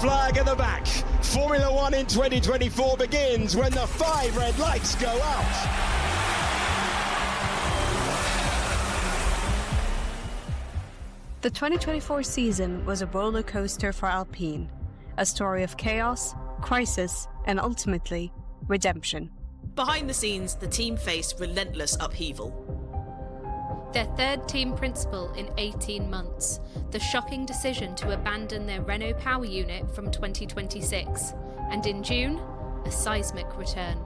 flag at the back. Formula One in 2024 begins when the 5 red lights go out. The 2024 season was a roller coaster for Alpine, a story of chaos, crisis, and ultimately, redemption. Behind the scenes, the team faced relentless upheaval. Their third team principal in 18 months, the shocking decision to abandon their Renault power unit from 2026, and in June, a seismic return.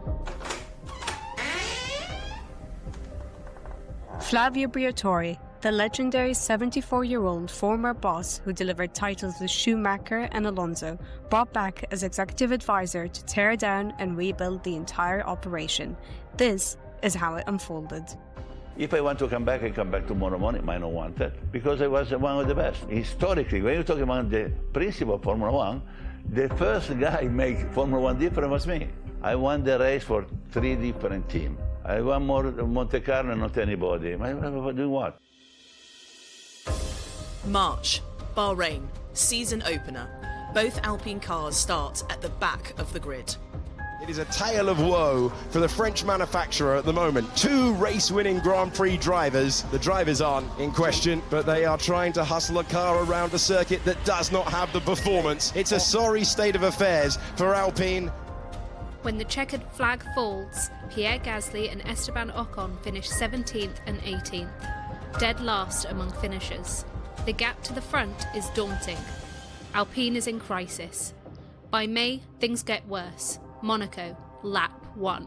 Flavio Briatore, the legendary 74-year-old former boss who delivered titles with Schumacher and Alonso, brought back as executive advisor to tear down and rebuild the entire operation. This is how it unfolded. If I want to come back, I come back tomorrow morning. I don't want that because I was one of the best. Historically, when you're talking about the principle of Formula One, the first guy make Formula One different was me. I won the race for 3 different teams. I won more Monte Carlo than not anybody. I doing what? March, Bahrain, season opener. Both Alpine cars start at the back of the grid. It is a tale of woe for the French manufacturer at the moment. 2 race-winning Grand Prix drivers. The drivers aren't in question, but they are trying to hustle a car around a circuit that does not have the performance. It's a sorry state of affairs for Alpine. When the checkered flag falls, Pierre Gasly and Esteban Ocon finish 17th and 18th, dead last among finishers. The gap to the front is daunting. Alpine is in crisis. By May, things get worse. Monaco, lap 1.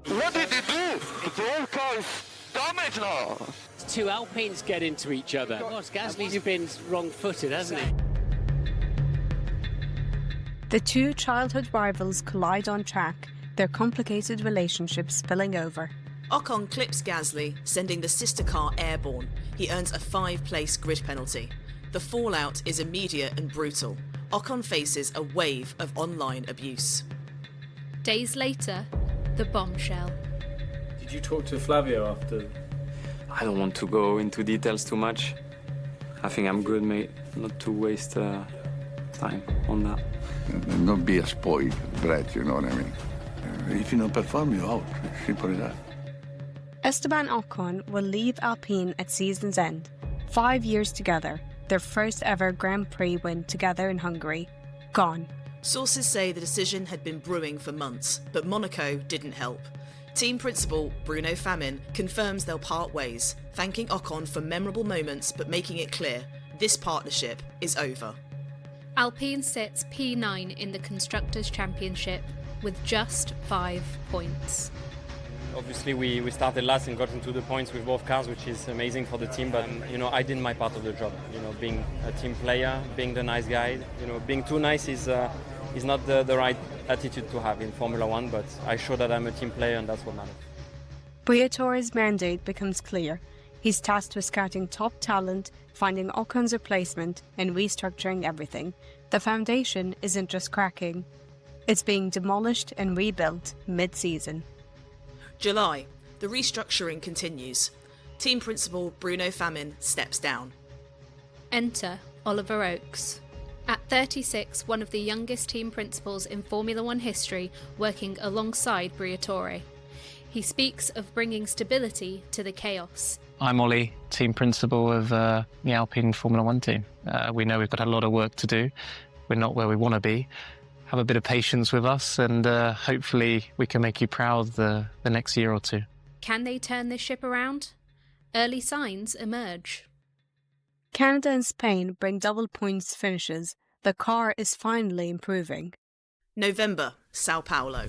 What did he do? The old car is damaged now. 2 Alpines get into each other. Gosh, Gasly's been wrong-footed, hasn't he? The 2 childhood rivals collide on track, their complicated relationship spilling over. Ocon clips Gasly, sending the sister car airborne. He earns a 5-place grid penalty. The fallout is immediate and brutal. Ocon faces a wave of online abuse. Days later, the bombshell. Did you talk to Flavio after? I don't want to go into details too much. I think I'm good, mate, not to waste time on that. And don't be a spoiled brat, you know what I mean? If you don't perform, you're out. Simple as that. Esteban Ocon will leave Alpine at season's end. 5 years together, their first ever Grand Prix win together in Hungary, gone. Sources say the decision had been brewing for months, but Monaco didn't help. Team principal Bruno Famin confirms they'll part ways, thanking Ocon for memorable moments but making it clear this partnership is over. Alpine sits P9 in the Constructors Championship with just 5 points. Obviously, we started last and got into the points with both cars, which is amazing for the team. But I did my part of the job. Being a team player, being the nice guy. Being too nice is not the right attitude to have in Formula One. But I show that I'm a team player, and that's what matters. Briatore's mandate becomes clear. He's tasked with scouting top talent, finding Ocon's replacement, and restructuring everything. The foundation isn't just cracking; it's being demolished and rebuilt mid-season. July, the restructuring continues. Team principal Bruno Famin steps down. Enter Oliver Oakes. At 36, one of the youngest team principals in Formula One history, working alongside Briatore. He speaks of bringing stability to the chaos. I'm Ollie, team principal of the Alpine Formula One team. We know we've got a lot of work to do. We're not where we want to be. Have a bit of patience with us, and hopefully we can make you proud the next year or 2. Can they turn this ship around? Early signs emerge. Canada and Spain bring double points finishes. The car is finally improving. November, Sao Paulo.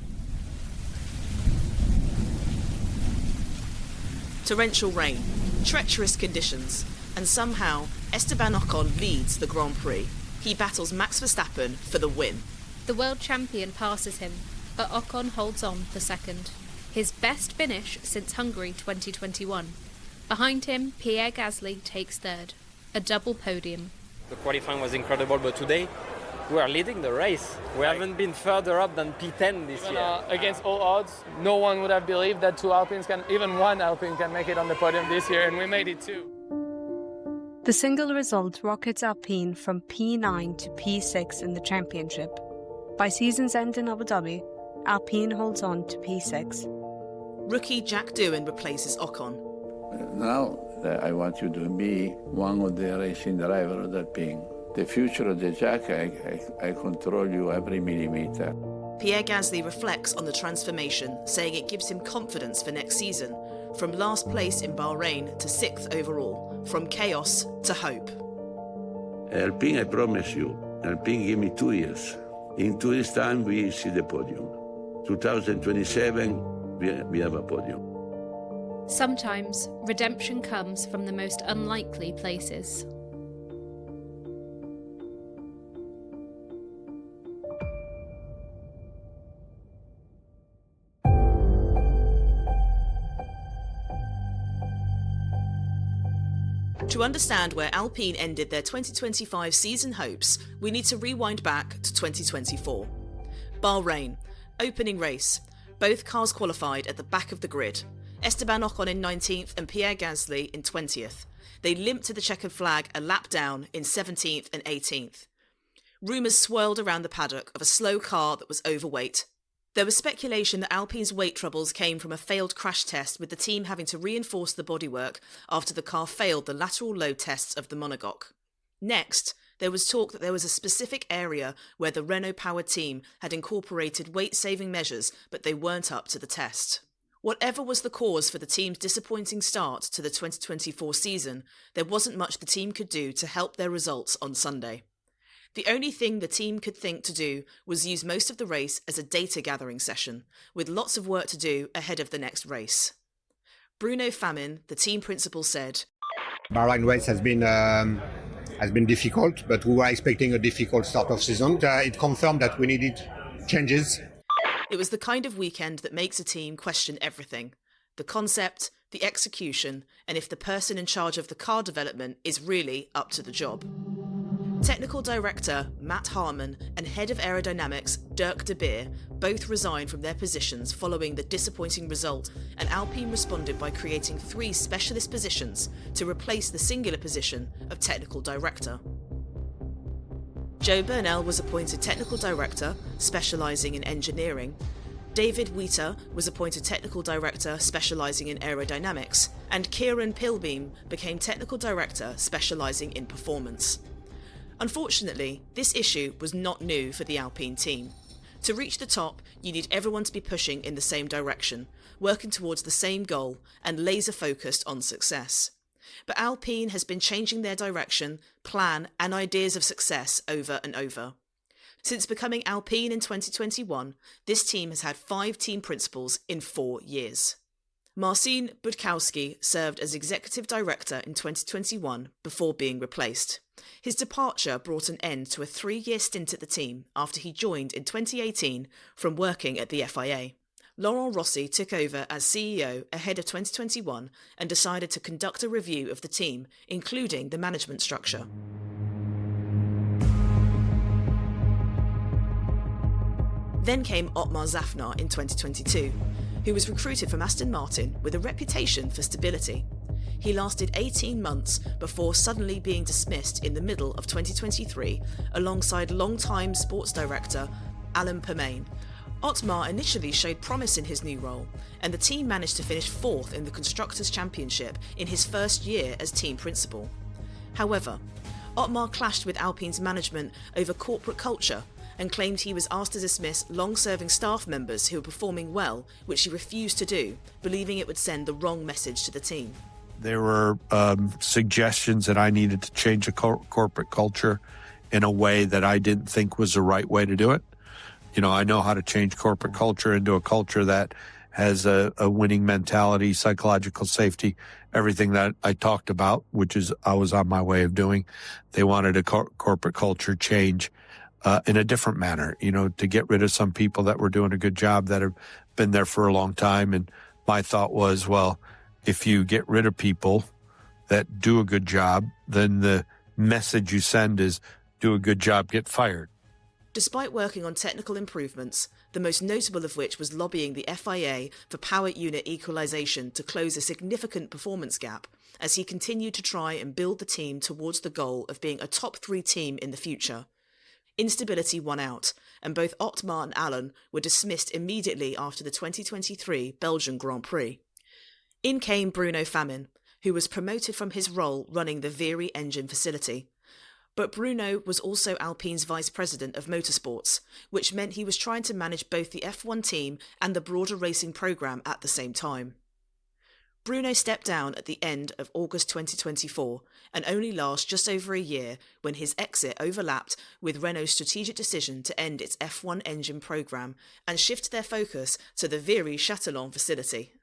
Torrential rain, treacherous conditions, and somehow Esteban Ocon leads the Grand Prix. He battles Max Verstappen for the win. The world champion passes him, but Ocon holds on for second. His best finish since Hungary 2021. Behind him, Pierre Gasly takes third. A double podium. The qualifying was incredible, but today we are leading the race. We haven't been further up than P10 this year. Against all odds, no one would have believed that 2 Alpines even one Alpine can make it on the podium this year, and we made it too. The single result rockets Alpine from P9 to P6 in the championship. By season's end in Abu Dhabi, Alpine holds on to P6. Rookie Jack Doohan replaces Ocon. Now I want you to be one of the racing drivers of Alpine. The future of the Jack, I control you every millimeter. Pierre Gasly reflects on the transformation, saying it gives him confidence for next season, from last place in Bahrain to 6th overall, from chaos to hope. Alpine, I promise you, Alpine give me 2 years. In 2 years' time, we see the podium. 2027, we have a podium. Sometimes redemption comes from the most unlikely places. To understand where Alpine ended their 2025 season hopes, we need to rewind back to 2024. Bahrain, opening race. Both cars qualified at the back of the grid. Esteban Ocon in 19th and Pierre Gasly in 20th. They limped to the checkered flag a lap down in 17th and 18th. Rumours swirled around the paddock of a slow car that was overweight. There was speculation that Alpine's weight troubles came from a failed crash test, with the team having to reinforce the bodywork after the car failed the lateral load tests of the monocoque. Next, there was talk that there was a specific area where the Renault-powered team had incorporated weight-saving measures, but they weren't up to the test. Whatever was the cause for the team's disappointing start to the 2024 season, there wasn't much the team could do to help their results on Sunday. The only thing the team could think to do was use most of the race as a data-gathering session, with lots of work to do ahead of the next race. Bruno Famin, the team principal, said, Bahrain race has been difficult, but we were expecting a difficult start of season. It confirmed that we needed changes. It was the kind of weekend that makes a team question everything: the concept, the execution, and if the person in charge of the car development is really up to the job. Technical Director Matt Harmon and Head of Aerodynamics Dirk de Beer both resigned from their positions following the disappointing result, and Alpine responded by creating 3 specialist positions to replace the singular position of Technical Director. Joe Burnell was appointed Technical Director, specialising in engineering. David Wheater was appointed Technical Director, specialising in aerodynamics, and Kieran Pilbeam became Technical Director, specialising in performance. Unfortunately, this issue was not new for the Alpine team. To reach the top, you need everyone to be pushing in the same direction, working towards the same goal, and laser-focused on success. But Alpine has been changing their direction, plan, and ideas of success over and over. Since becoming Alpine in 2021, this team has had 5 team principals in 4 years. Marcin Budkowski served as Executive Director in 2021 before being replaced. His departure brought an end to a 3-year stint at the team after he joined in 2018 from working at the FIA. Laurent Rossi took over as CEO ahead of 2021 and decided to conduct a review of the team, including the management structure. Then came Otmar Zafnar in 2022, who was recruited from Aston Martin with a reputation for stability. He lasted 18 months before suddenly being dismissed in the middle of 2023 alongside long-time sports director Alan Permain. Otmar initially showed promise in his new role, and the team managed to finish 4th in the Constructors Championship in his first year as team principal. However, Otmar clashed with Alpine's management over corporate culture and claimed he was asked to dismiss long-serving staff members who were performing well, which he refused to do, believing it would send the wrong message to the team. There were suggestions that I needed to change the corporate culture in a way that I didn't think was the right way to do it. You know, I know how to change corporate culture into a culture that has a winning mentality, psychological safety, everything that I talked about, which is I was on my way of doing. They wanted a corporate culture change in a different manner, you know, to get rid of some people that were doing a good job that have been there for a long time. And my thought was, well, if you get rid of people that do a good job, then the message you send is do a good job, get fired. Despite working on technical improvements, the most notable of which was lobbying the FIA for power unit equalisation to close a significant performance gap, as he continued to try and build the team towards the goal of being a top 3 team in the future. Instability won out, and both Otmar and Allen were dismissed immediately after the 2023 Belgian Grand Prix. In came Bruno Famin, who was promoted from his role running the Viry engine facility. But Bruno was also Alpine's vice president of motorsports, which meant he was trying to manage both the F1 team and the broader racing programme at the same time. Bruno stepped down at the end of August 2024 and only lasts just over a year when his exit overlapped with Renault's strategic decision to end its F1 engine programme and shift their focus to the Viry-Châtillon facility.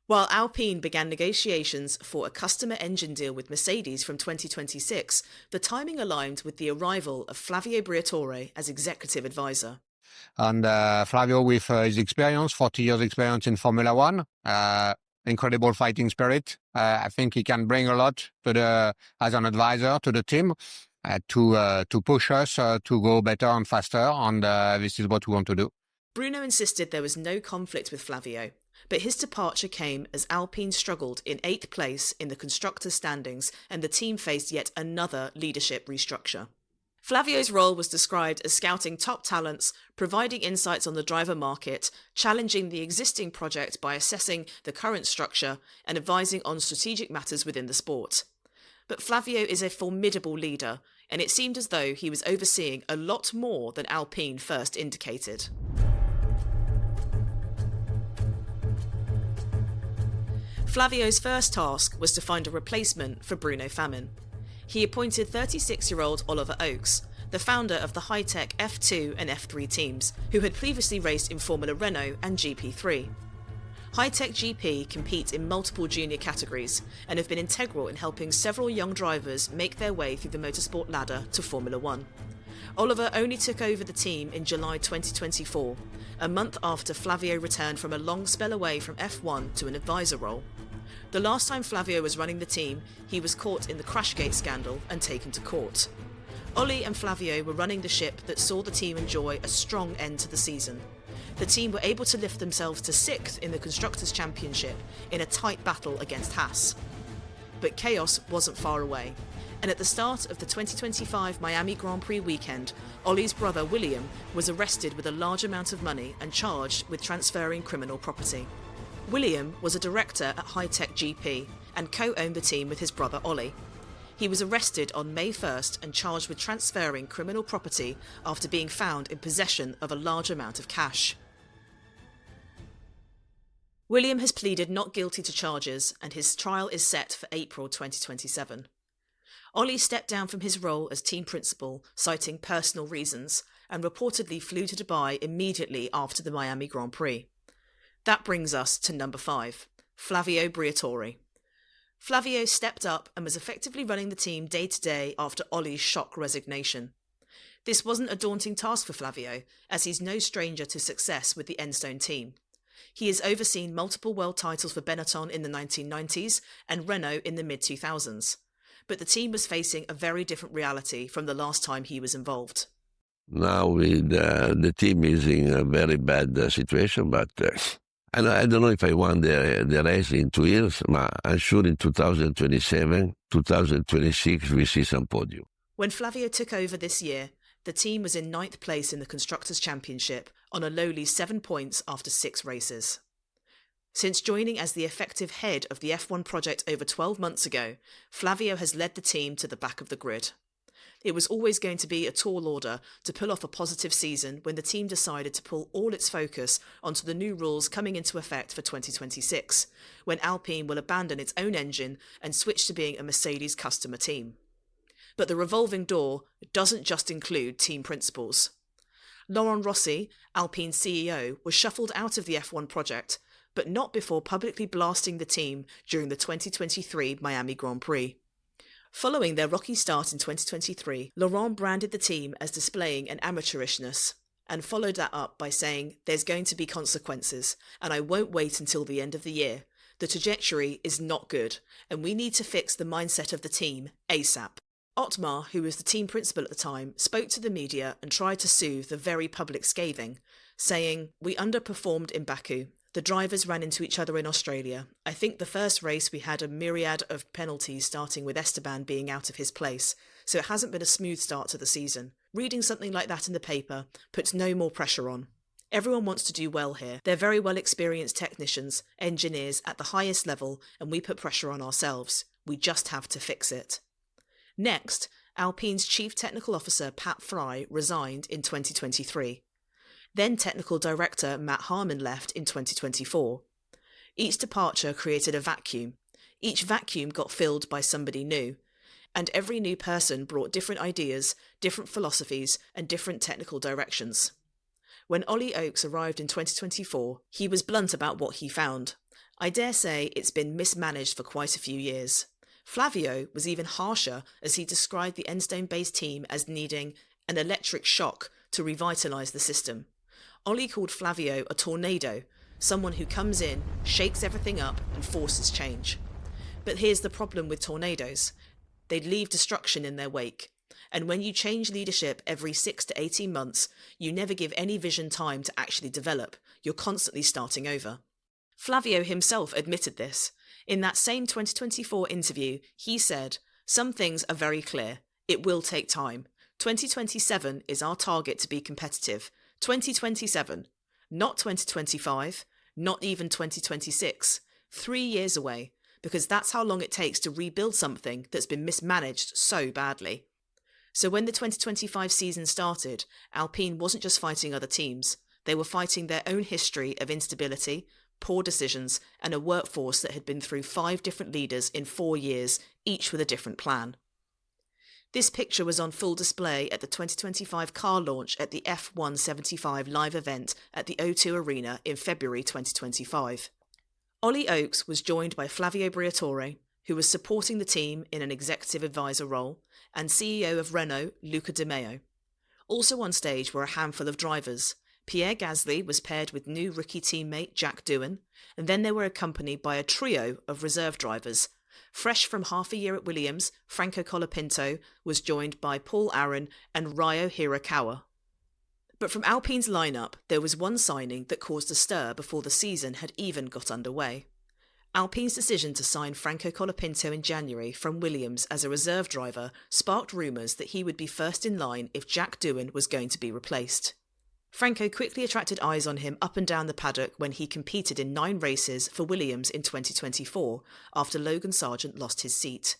While Alpine began negotiations for a customer engine deal with Mercedes from 2026, the timing aligned with the arrival of Flavio Briatore as executive advisor. And Flavio, with his experience, 40 years experience in Formula One, incredible fighting spirit. I think he can bring a lot to as an advisor to the team to push us to go better and faster, and this is what we want to do. Bruno insisted there was no conflict with Flavio, but his departure came as Alpine struggled in 8th place in the constructors' standings and the team faced yet another leadership restructure. Flavio's role was described as scouting top talents, providing insights on the driver market, challenging the existing project by assessing the current structure, and advising on strategic matters within the sport. But Flavio is a formidable leader, and it seemed as though he was overseeing a lot more than Alpine first indicated. Flavio's first task was to find a replacement for Bruno Famin. He appointed 36-year-old Oliver Oakes, the founder of the high-tech F2 and F3 teams, who had previously raced in Formula Renault and GP3. High-tech GP compete in multiple junior categories and have been integral in helping several young drivers make their way through the motorsport ladder to Formula One. Oliver only took over the team in July 2024, a month after Flavio returned from a long spell away from F1 to an advisor role. The last time Flavio was running the team, he was caught in the Crashgate scandal and taken to court. Ollie and Flavio were running the ship that saw the team enjoy a strong end to the season. The team were able to lift themselves to 6th in the Constructors Championship in a tight battle against Haas. But chaos wasn't far away, and at the start of the 2025 Miami Grand Prix weekend, Ollie's brother William was arrested with a large amount of money and charged with transferring criminal property. William was a director at High Tech GP and co-owned the team with his brother Ollie. He was arrested on May 1st and charged with transferring criminal property after being found in possession of a large amount of cash. William has pleaded not guilty to charges and his trial is set for April 2027. Ollie stepped down from his role as team principal, citing personal reasons, and reportedly flew to Dubai immediately after the Miami Grand Prix. That brings us to number 5, Flavio Briatore. Flavio stepped up and was effectively running the team day to day after Ollie's shock resignation. This wasn't a daunting task for Flavio, as he's no stranger to success with the Enstone team. He has overseen multiple world titles for Benetton in the 1990s and Renault in the mid-2000s. But the team was facing a very different reality from the last time he was involved. Now the team is in a very bad situation, but I don't know if I won the race in 2 years, but I'm sure in 2027, 2026 we see some podium. When Flavio took over this year, the team was in 9th place in the Constructors Championship on a lowly 7 points after 6 races. Since joining as the effective head of the F1 project over 12 months ago, Flavio has led the team to the back of the grid. It was always going to be a tall order to pull off a positive season when the team decided to pull all its focus onto the new rules coming into effect for 2026, when Alpine will abandon its own engine and switch to being a Mercedes customer team. But the revolving door doesn't just include team principals. Laurent Rossi, Alpine's CEO, was shuffled out of the F1 project, but not before publicly blasting the team during the 2023 Miami Grand Prix. Following their rocky start in 2023, Laurent branded the team as displaying an amateurishness, and followed that up by saying, "There's going to be consequences, and I won't wait until the end of the year. The trajectory is not good, and we need to fix the mindset of the team ASAP." Otmar, who was the team principal at the time, spoke to the media and tried to soothe the very public scathing, saying, "We underperformed in Baku. The drivers ran into each other in Australia. I think the first race we had a myriad of penalties, starting with Esteban being out of his place, so it hasn't been a smooth start to the season. Reading something like that in the paper puts no more pressure on. Everyone wants to do well here. They're very well experienced technicians, engineers at the highest level, and we put pressure on ourselves. We just have to fix it." Next, Alpine's Chief Technical Officer Pat Fry resigned in 2023. Then Technical Director Matt Harmon left in 2024. Each departure created a vacuum. Each vacuum got filled by somebody new. And every new person brought different ideas, different philosophies, and different technical directions. When Ollie Oakes arrived in 2024, he was blunt about what he found. I dare say it's been mismanaged for quite a few years. Flavio was even harsher as he described the Enstone-based team as needing an electric shock to revitalise the system. Ollie called Flavio a tornado, someone who comes in, shakes everything up and forces change. But here's the problem with tornadoes. They leave destruction in their wake. And when you change leadership every 6 to 18 months, you never give any vision time to actually develop. You're constantly starting over. Flavio himself admitted this. In that same 2024 interview, he said, "Some things are very clear. It will take time. 2027 is our target to be competitive. 2027, not 2025, not even 2026. 3 years away, because that's how long it takes to rebuild something that's been mismanaged so badly." So when the 2025 season started, Alpine wasn't just fighting other teams. They were fighting their own history of instability, poor decisions, and a workforce that had been through 5 different leaders in 4 years, each with a different plan. This picture was on full display at the 2025 car launch at the F1 75 live event at the O2 Arena in February 2025. Ollie Oakes was joined by Flavio Briatore, who was supporting the team in an executive advisor role, and CEO of Renault, Luca Di Meo. Also on stage were a handful of drivers. Pierre Gasly was paired with new rookie teammate Jack Doohan, and then they were accompanied by a trio of reserve drivers. Fresh from half a year at Williams, Franco Colapinto was joined by Paul Aron and Ryo Hirakawa. But from Alpine's lineup, there was one signing that caused a stir before the season had even got underway. Alpine's decision to sign Franco Colapinto in January from Williams as a reserve driver sparked rumours that he would be first in line if Jack Doohan was going to be replaced. Franco quickly attracted eyes on him up and down the paddock when he competed in 9 races for Williams in 2024 after Logan Sargent lost his seat.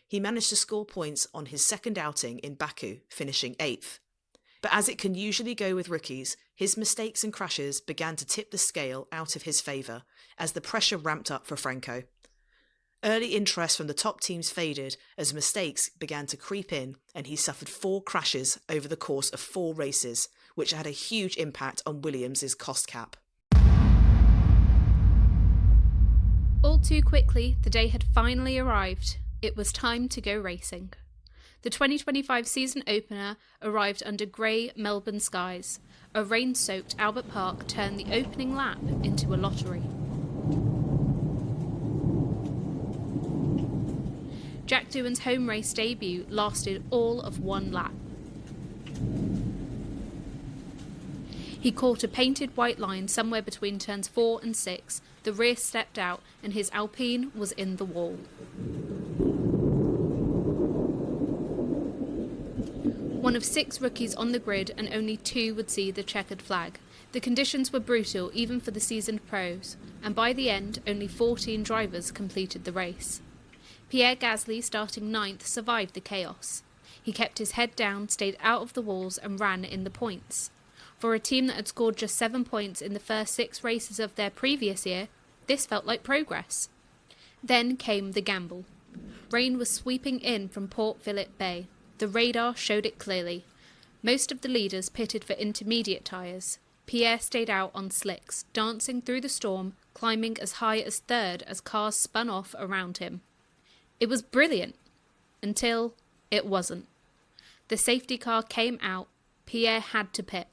He managed to score points on his second outing in Baku, finishing 8th. But as it can usually go with rookies, his mistakes and crashes began to tip the scale out of his favour as the pressure ramped up for Franco. Early interest from the top teams faded as mistakes began to creep in, and he suffered 4 crashes over the course of 4 races, which had a huge impact on Williams' cost cap. All too quickly, the day had finally arrived. It was time to go racing. The 2025 season opener arrived under grey Melbourne skies. A rain-soaked Albert Park turned the opening lap into a lottery. Jack Doohan's home race debut lasted all of 1 lap. He caught a painted white line somewhere between turns 4 and 6, the rear stepped out and his Alpine was in the wall. One of 6 rookies on the grid and only 2 would see the checkered flag. The conditions were brutal even for the seasoned pros, and by the end only 14 drivers completed the race. Pierre Gasly, starting 9th, survived the chaos. He kept his head down, stayed out of the walls and ran in the points. For a team that had scored just 7 points in the first 6 races of their previous year, this felt like progress. Then came the gamble. Rain was sweeping in from Port Phillip Bay. The radar showed it clearly. Most of the leaders pitted for intermediate tyres. Pierre stayed out on slicks, dancing through the storm, climbing as high as 3rd as cars spun off around him. It was brilliant. Until it wasn't. The safety car came out. Pierre had to pit.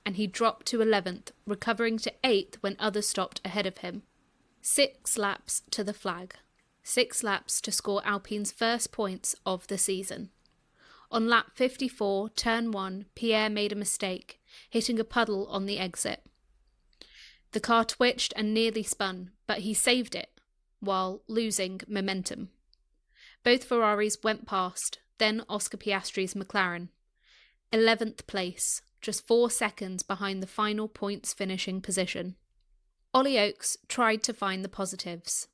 And he dropped to 11th, recovering to 8th when others stopped ahead of him. 6 laps to the flag. 6 laps to score Alpine's first points of the season. On lap 54, turn 1, Pierre made a mistake, hitting a puddle on the exit. The car twitched and nearly spun, but he saved it, while losing momentum. Both Ferraris went past, then Oscar Piastri's McLaren. 11th place, just 4 seconds behind the final points finishing position. Ollie Oakes tried to find the positives.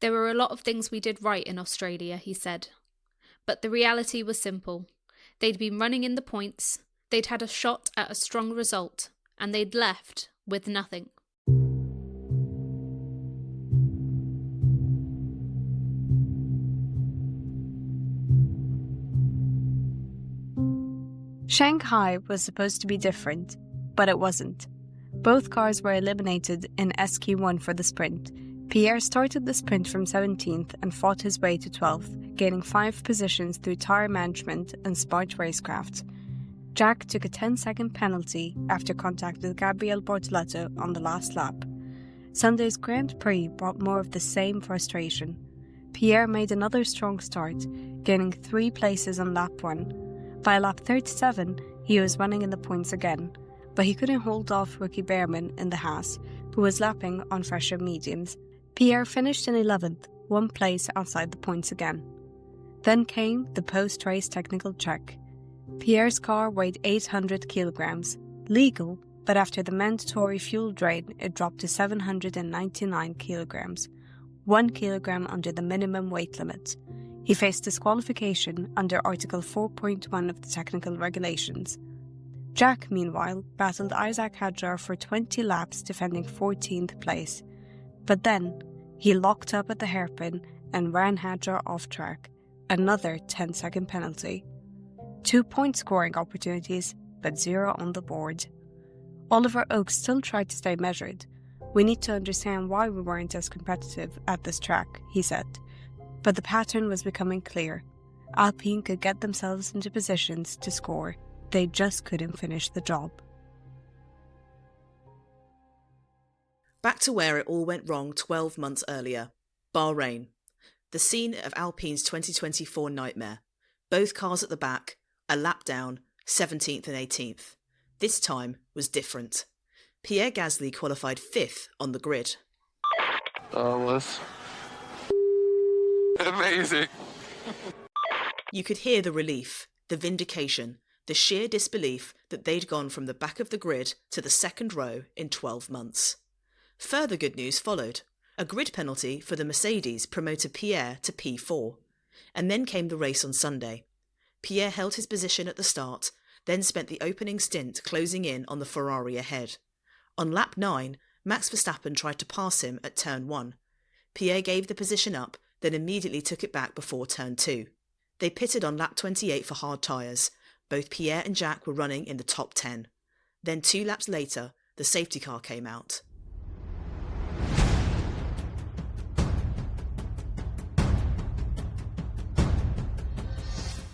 There were a lot of things we did right in Australia, he said. But the reality was simple. They'd been running in the points, they'd had a shot at a strong result, and they'd left with nothing. Shanghai was supposed to be different, but it wasn't. Both cars were eliminated in SQ1 for the sprint. Pierre started the sprint from 17th and fought his way to 12th, gaining 5 positions through tyre management and smart racecraft. Jack took a 10-second penalty after contact with Gabriel Bortoleto on the last lap. Sunday's Grand Prix brought more of the same frustration. Pierre made another strong start, gaining 3 places on lap 1. By lap 37, he was running in the points again, but he couldn't hold off rookie Behrman in the Haas, who was lapping on fresher mediums. Pierre finished in 11th, 1 place outside the points again. Then came the post-race technical check. Pierre's car weighed 800 kilograms, legal, but after the mandatory fuel drain it dropped to 799 kilograms, 1 kilogram under the minimum weight limit. He faced disqualification under Article 4.1 of the technical regulations. Jack, meanwhile, battled Isaac Hadjar for 20 laps, defending 14th place. But then, he locked up at the hairpin and ran Hadjar off track. Another 10-second penalty. 2 point scoring opportunities, but 0 on the board. Oliver Oakes still tried to stay measured. "We need to understand why we weren't as competitive at this track," he said. But the pattern was becoming clear. Alpine could get themselves into positions to score. They just couldn't finish the job. Back to where it all went wrong 12 months earlier. Bahrain. The scene of Alpine's 2024 nightmare. Both cars at the back, a lap down, 17th and 18th. This time was different. Pierre Gasly qualified 5th on the grid. That was amazing. You could hear the relief, the vindication, the sheer disbelief that they'd gone from the back of the grid to the second row in 12 months. Further good news followed. A grid penalty for the Mercedes promoted Pierre to P4. And then came the race on Sunday. Pierre held his position at the start, then spent the opening stint closing in on the Ferrari ahead. On lap 9, Max Verstappen tried to pass him at turn 1. Pierre gave the position up, then immediately took it back before turn 2. They pitted on lap 28 for hard tyres. Both Pierre and Jack were running in the top 10. Then 2 laps later, the safety car came out.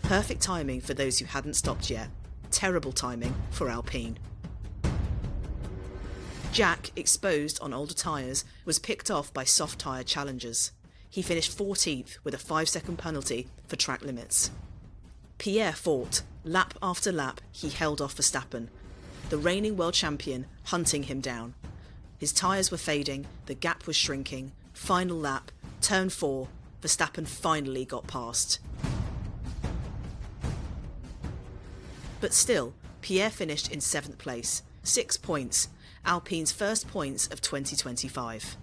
Perfect timing for those who hadn't stopped yet. Terrible timing for Alpine. Jack, exposed on older tyres, was picked off by soft tyre challengers. He finished 14th with a 5-second penalty for track limits. Pierre fought. Lap after lap, he held off Verstappen, the reigning world champion hunting him down. His tyres were fading, the gap was shrinking. Final lap, turn 4, Verstappen finally got past. But still, Pierre finished in 7th place, 6 points, Alpine's first points of 2025.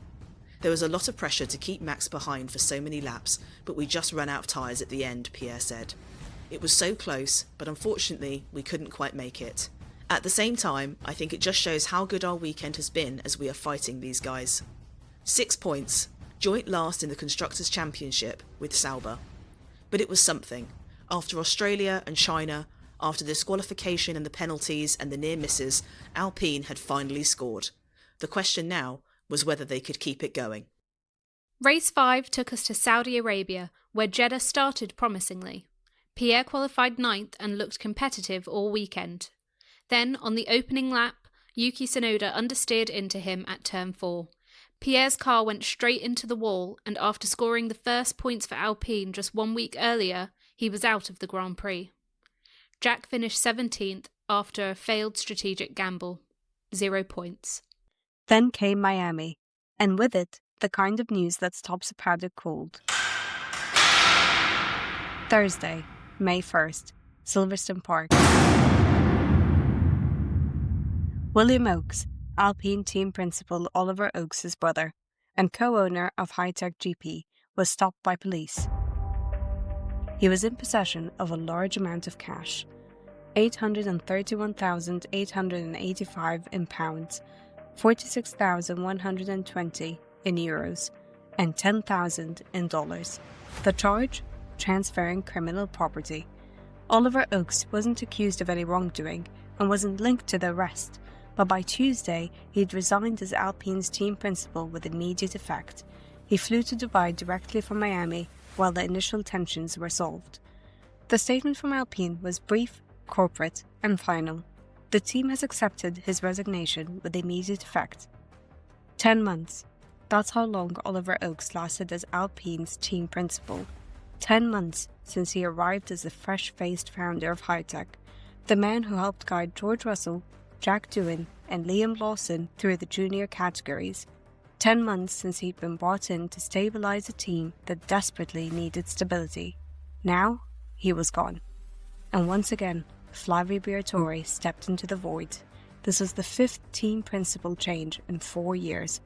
There was a lot of pressure to keep Max behind for so many laps, but we just ran out of tyres at the end, Pierre said. It was so close, but unfortunately we couldn't quite make it. At the same time, I think it just shows how good our weekend has been as we are fighting these guys. 6 points, joint last in the Constructors Championship with Sauber. But it was something. After Australia and China, after the disqualification and the penalties and the near misses, Alpine had finally scored. The question now was whether they could keep it going. Race 5 took us to Saudi Arabia, where Jeddah started promisingly. Pierre qualified 9th and looked competitive all weekend. Then, on the opening lap, Yuki Tsunoda understeered into him at turn 4. Pierre's car went straight into the wall, and after scoring the first points for Alpine just 1 week earlier, he was out of the Grand Prix. Jack finished 17th after a failed strategic gamble. 0 points. Then came Miami, and with it, the kind of news that stops a paddock cold. Thursday, May 1st, Silverstone Park. William Oakes, Alpine team principal Oliver Oakes' brother, and co-owner of High-Tech GP, was stopped by police. He was in possession of a large amount of cash, 831,885 in pounds, 46,120 in euros, and 10,000 in dollars. The charge? Transferring criminal property. Oliver Oakes wasn't accused of any wrongdoing and wasn't linked to the arrest, but by Tuesday he'd resigned as Alpine's team principal with immediate effect. He flew to Dubai directly from Miami while the initial tensions were solved. The statement from Alpine was brief, corporate, and final. The team has accepted his resignation with immediate effect. 10 months. That's how long Oliver Oakes lasted as Alpine's team principal. 10 months since he arrived as the fresh-faced founder of High-Tech, the man who helped guide George Russell, Jack Doohan, and Liam Lawson through the junior categories. 10 months since he'd been brought in to stabilise a team that desperately needed stability. Now, he was gone. And once again, Flavio Briatore stepped into the void. This was the 5th team principal change in 4 years.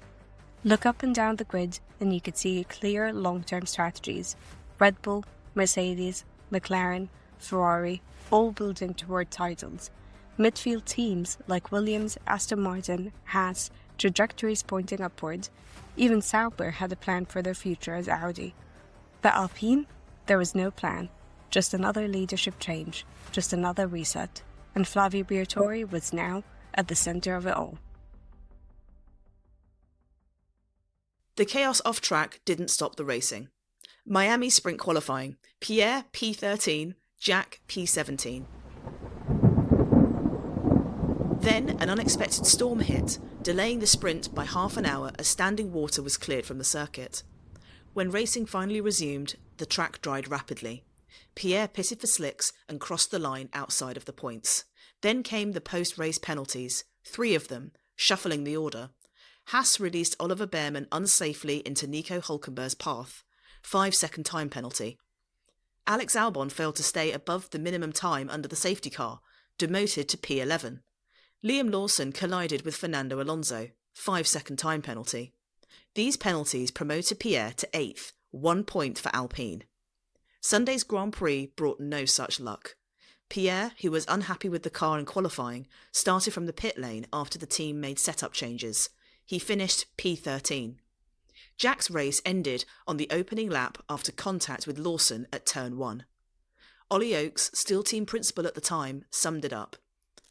Look up and down the grid and you could see clear long-term strategies. Red Bull, Mercedes, McLaren, Ferrari, all building toward titles. Midfield teams like Williams, Aston Martin, Haas, trajectories pointing upward. Even Sauber had a plan for their future as Audi. The Alpine? There was no plan. Just another leadership change, just another reset, and Flavio Briatore was now at the centre of it all. The chaos off track didn't stop the racing. Miami sprint qualifying, Pierre P13, Jack P17. Then an unexpected storm hit, delaying the sprint by half an hour as standing water was cleared from the circuit. When racing finally resumed, the track dried rapidly. Pierre pitted for slicks and crossed the line outside of the points. Then came the post-race penalties, 3 of them, shuffling the order. Haas released Oliver Bearman unsafely into Nico Hülkenberg's path, 5-second time penalty. Alex Albon failed to stay above the minimum time under the safety car, demoted to P11. Liam Lawson collided with Fernando Alonso, 5-second time penalty. These penalties promoted Pierre to 8th, 1 point for Alpine. Sunday's Grand Prix brought no such luck. Pierre, who was unhappy with the car in qualifying, started from the pit lane after the team made setup changes. He finished P13. Jack's race ended on the opening lap after contact with Lawson at turn 1. Ollie Oakes, still team principal at the time, summed it up.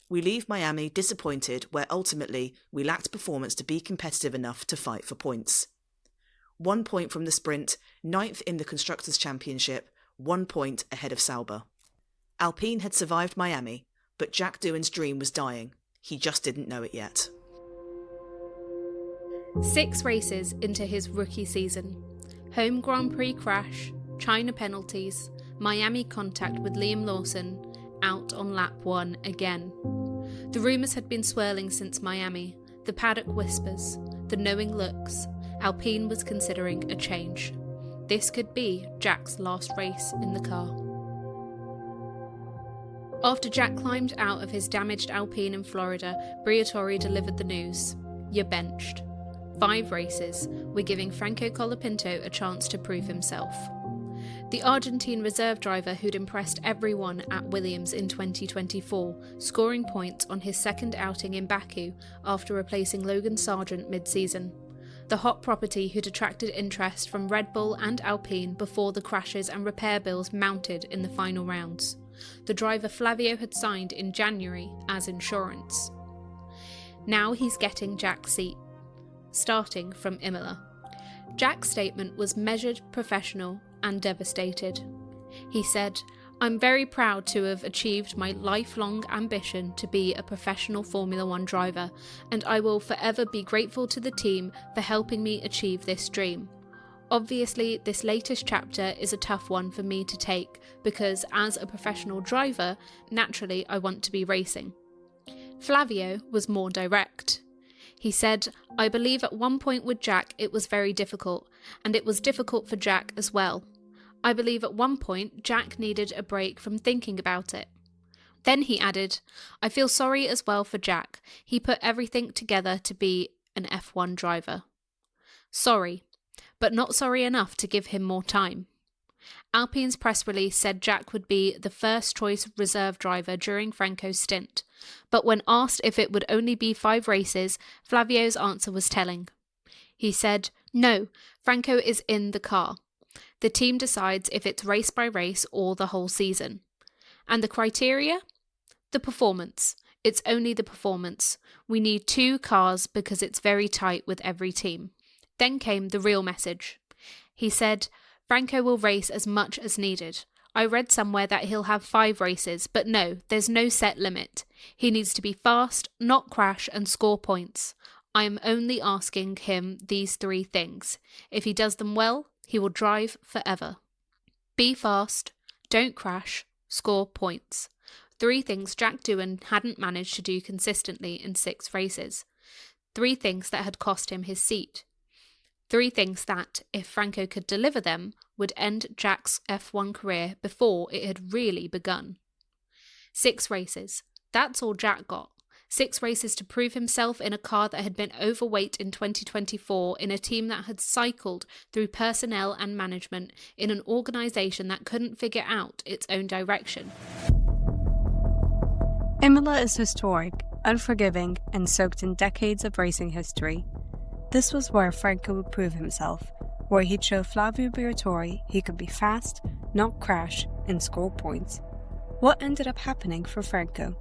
We leave Miami disappointed where ultimately we lacked performance to be competitive enough to fight for points. 1 point from the sprint, 9th in the Constructors Championship, 1 point ahead of Sauber. Alpine had survived Miami, but Jack Doohan's dream was dying. He just didn't know it yet. 6 races into his rookie season. Home Grand Prix crash, China penalties, Miami contact with Liam Lawson, out on lap 1 again. The rumours had been swirling since Miami, the paddock whispers, the knowing looks. Alpine was considering a change. This could be Jack's last race in the car. After Jack climbed out of his damaged Alpine in Florida, Briatore delivered the news. You're benched. 5 races, we're giving Franco Colapinto a chance to prove himself. The Argentine reserve driver who'd impressed everyone at Williams in 2024, scoring points on his second outing in Baku after replacing Logan Sargent mid-season. The hot property who'd attracted interest from Red Bull and Alpine before the crashes and repair bills mounted in the final rounds. The driver Flavio had signed in January as insurance. Now he's getting Jack's seat, starting from Imola. Jack's statement was measured, professional, and devastated. He said, I'm very proud to have achieved my lifelong ambition to be a professional Formula 1 driver, and I will forever be grateful to the team for helping me achieve this dream. Obviously, this latest chapter is a tough one for me to take because, as a professional driver, naturally I want to be racing. Flavio was more direct. He said, "I believe at one point with Jack it was very difficult, and it was difficult for Jack as well. I believe at one point Jack needed a break from thinking about it." Then he added, "I feel sorry as well for Jack. He put everything together to be an F1 driver. Sorry, but not sorry enough to give him more time." Alpine's press release said Jack would be the first choice reserve driver during Franco's stint, but when asked if it would only be 5 races, Flavio's answer was telling. He said, "No, Franco is in the car. The team decides if it's race by race or the whole season. And the criteria? The performance. It's only the performance. We need 2 cars because it's very tight with every team." Then came the real message. He said, "Franco will race as much as needed. I read somewhere that he'll have 5 races, but no, there's no set limit. He needs to be fast, not crash and score points. I am only asking him these 3 things. If he does them well, he will drive forever. Be fast, don't crash, score points. 3 things Jack Doohan hadn't managed to do consistently in 6 races. 3 things that had cost him his seat. 3 things that, if Franco could deliver them, would end Jack's F1 career before it had really begun. 6 races. That's all Jack got. 6 races to prove himself in a car that had been overweight in 2024, in a team that had cycled through personnel and management, in an organisation that couldn't figure out its own direction. Imola is historic, unforgiving, and soaked in decades of racing history. This was where Franco would prove himself, where he'd show Flavio Briatore he could be fast, not crash, and score points. What ended up happening for Franco?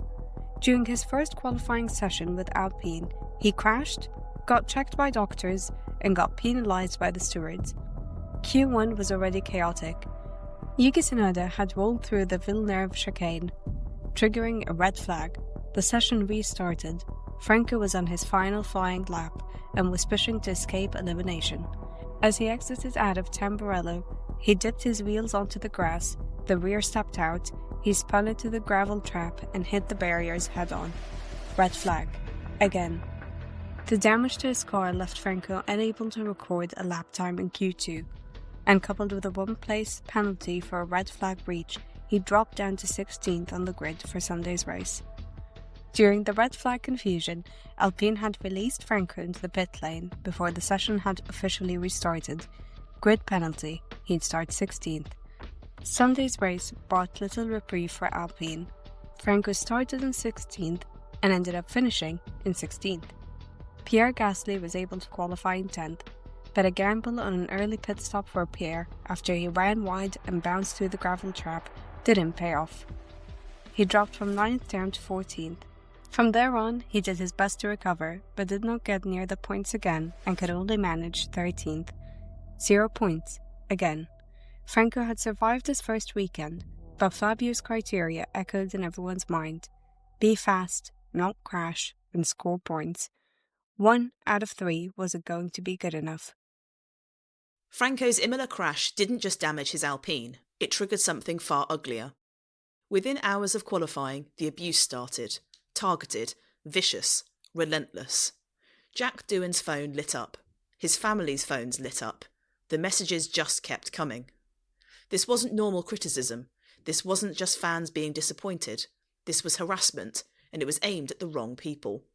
During his first qualifying session with Alpine, he crashed, got checked by doctors, and got penalised by the stewards. Q1 was already chaotic. Yuki Tsunoda had rolled through the Villeneuve chicane, triggering a red flag. The session restarted. Franco was on his final flying lap and was pushing to escape elimination. As he exited out of Tamburello, he dipped his wheels onto the grass, the rear stepped out, he spun into the gravel trap and hit the barriers head-on. Red flag. Again. The damage to his car left Franco unable to record a lap time in Q2, and coupled with a 1-place penalty for a red flag breach, he dropped down to 16th on the grid for Sunday's race. During the red flag confusion, Alpine had released Franco into the pit lane before the session had officially restarted. Grid penalty, he'd start 16th. Sunday's race brought little reprieve for Alpine. Franco started in 16th and ended up finishing in 16th. Pierre Gasly was able to qualify in 10th, but a gamble on an early pit stop for Pierre after he ran wide and bounced through the gravel trap didn't pay off. He dropped from 9th down to 14th. From there on, he did his best to recover, but did not get near the points again and could only manage 13th. 0 points, again. Franco had survived his first weekend, but Flavio's criteria echoed in everyone's mind. Be fast, not crash, and score points. 1 out of 3 wasn't going to be good enough. Franco's Imola crash didn't just damage his Alpine, it triggered something far uglier. Within hours of qualifying, the abuse started. Targeted, vicious, relentless. Jack Doohan's phone lit up. His family's phones lit up. The messages just kept coming. This wasn't normal criticism. This wasn't just fans being disappointed. This was harassment, and it was aimed at the wrong people.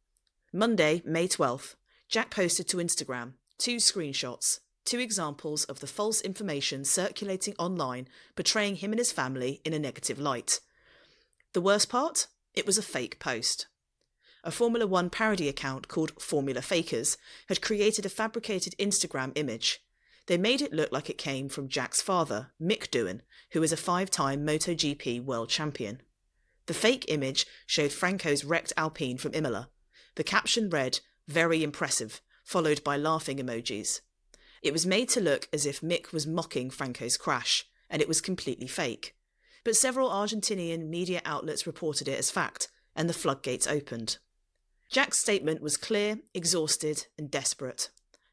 Monday, May 12th, Jack posted to Instagram 2 screenshots, 2 examples of the false information circulating online portraying him and his family in a negative light. The worst part? It was a fake post. A Formula 1 parody account called Formula Fakers had created a fabricated Instagram image. They made it look like it came from Jack's father, Mick Doohan, who is a 5-time MotoGP world champion. The fake image showed Franco's wrecked Alpine from Imola. The caption read, "Very impressive," followed by laughing emojis. It was made to look as if Mick was mocking Franco's crash, and it was completely fake. But several Argentinian media outlets reported it as fact, and the floodgates opened. Jack's statement was clear, exhausted, and desperate.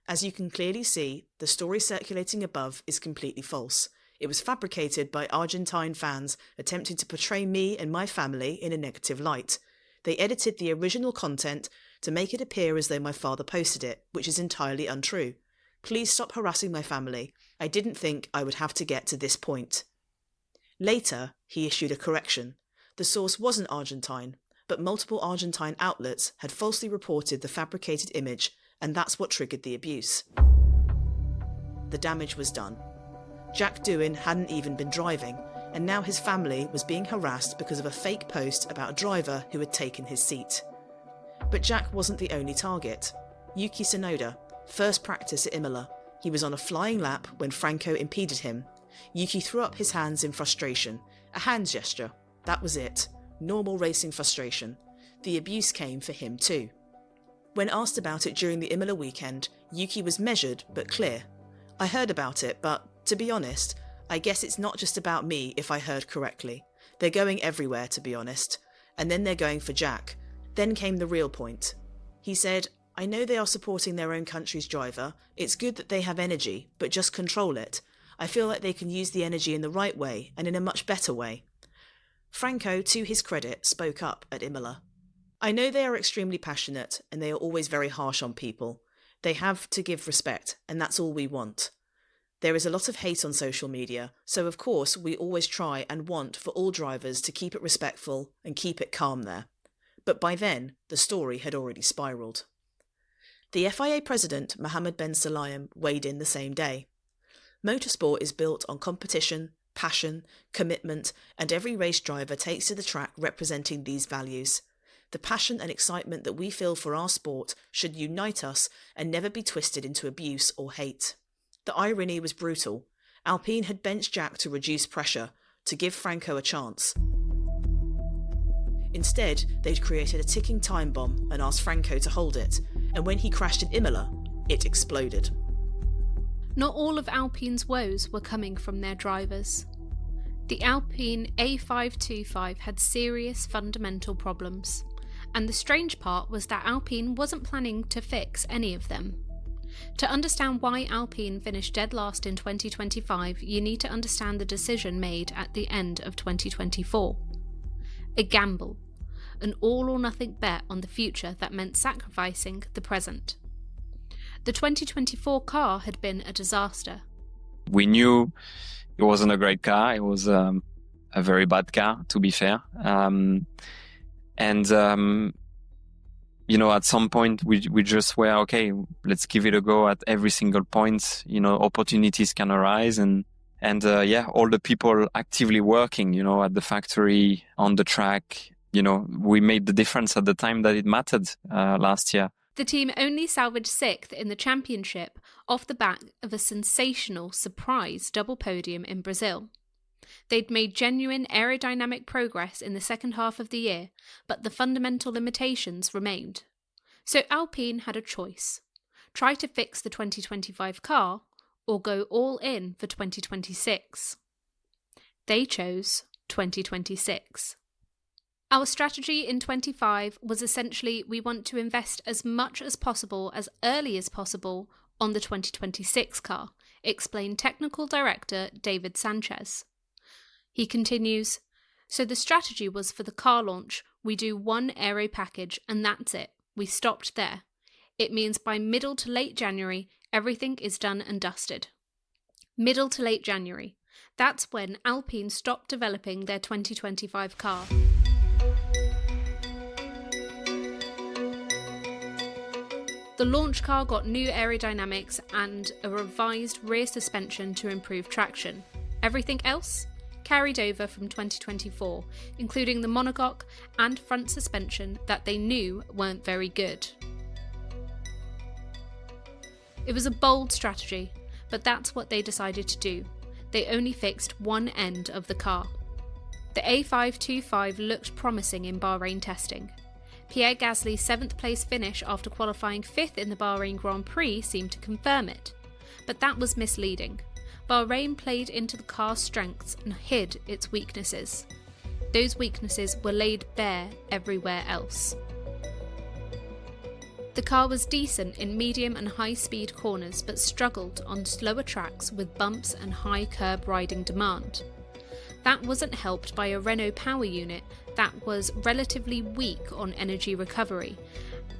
As you can clearly see, the story circulating above is completely false. It was fabricated by Argentine fans attempting to portray me and my family in a negative light. They edited the original content to make it appear as though my father posted it, which is entirely untrue. Please stop harassing my family. I didn't think I would have to get to this point. Later, he issued a correction. The source wasn't Argentine, but multiple Argentine outlets had falsely reported the fabricated image, and that's what triggered the abuse. The damage was done. Jack Doohan hadn't even been driving, and now his family was being harassed because of a fake post about a driver who had taken his seat. But Jack wasn't the only target. Yuki Tsunoda, first practice at Imola. He was on a flying lap when Franco impeded him. Yuki threw up his hands in frustration. A hand gesture. That was it. Normal racing frustration. The abuse came for him too. When asked about it during the Imola weekend, Yuki was measured but clear. I heard about it, but to be honest, I guess it's not just about me if I heard correctly. They're going everywhere, to be honest. And then they're going for Jack. Then came the real point. He said, I know they are supporting their own country's driver. It's good that they have energy, but just control it. I feel like they can use the energy in the right way and in a much better way. Franco, to his credit, spoke up at Imola. I know they are extremely passionate and they are always very harsh on people. They have to give respect, and that's all we want. There is a lot of hate on social media, so of course we always try and want for all drivers to keep it respectful and keep it calm there. But by then, the story had already spiralled. The FIA president, Mohammed Ben Sulayem, weighed in the same day. Motorsport is built on competition, passion, commitment, and every race driver takes to the track representing these values. The passion and excitement that we feel for our sport should unite us and never be twisted into abuse or hate. The irony was brutal. Alpine had benched Jack to reduce pressure, to give Franco a chance. Instead, they'd created a ticking time bomb and asked Franco to hold it, and when he crashed at Imola, it exploded. Not all of Alpine's woes were coming from their drivers. The Alpine A525 had serious fundamental problems, and the strange part was that Alpine wasn't planning to fix any of them. To understand why Alpine finished dead last in 2025, you need to understand the decision made at the end of 2024. A gamble, an all-or-nothing bet on the future that meant sacrificing the present. The 2024 car had been a disaster. We knew it wasn't a great car. It was a very bad car, to be fair. At some point we just were, okay, let's give it a go at every single point. Opportunities can arise and all the people actively working, at the factory, on the track, we made the difference at the time that it mattered last year. The team only salvaged 6th in the championship off the back of a sensational surprise double podium in Brazil. They'd made genuine aerodynamic progress in the second half of the year, but the fundamental limitations remained. So Alpine had a choice: try to fix the 2025 car or go all in for 2026. They chose 2026. Our strategy in 25 was essentially we want to invest as much as possible as early as possible on the 2026 car, explained technical director David Sanchez. He continues, so the strategy was for the car launch, we do one aero package and that's it. We stopped there. It means by middle to late January, everything is done and dusted. Middle to late January. That's when Alpine stopped developing their 2025 car. The launch car got new aerodynamics and a revised rear suspension to improve traction. Everything else carried over from 2024, including the monocoque and front suspension that they knew weren't very good. It was a bold strategy, but that's what they decided to do. They only fixed one end of the car. The A525 looked promising in Bahrain testing. Pierre Gasly's 7th place finish after qualifying 5th in the Bahrain Grand Prix seemed to confirm it. But that was misleading. Bahrain played into the car's strengths and hid its weaknesses. Those weaknesses were laid bare everywhere else. The car was decent in medium and high-speed corners but struggled on slower tracks with bumps and high curb riding demand. That wasn't helped by a Renault power unit that was relatively weak on energy recovery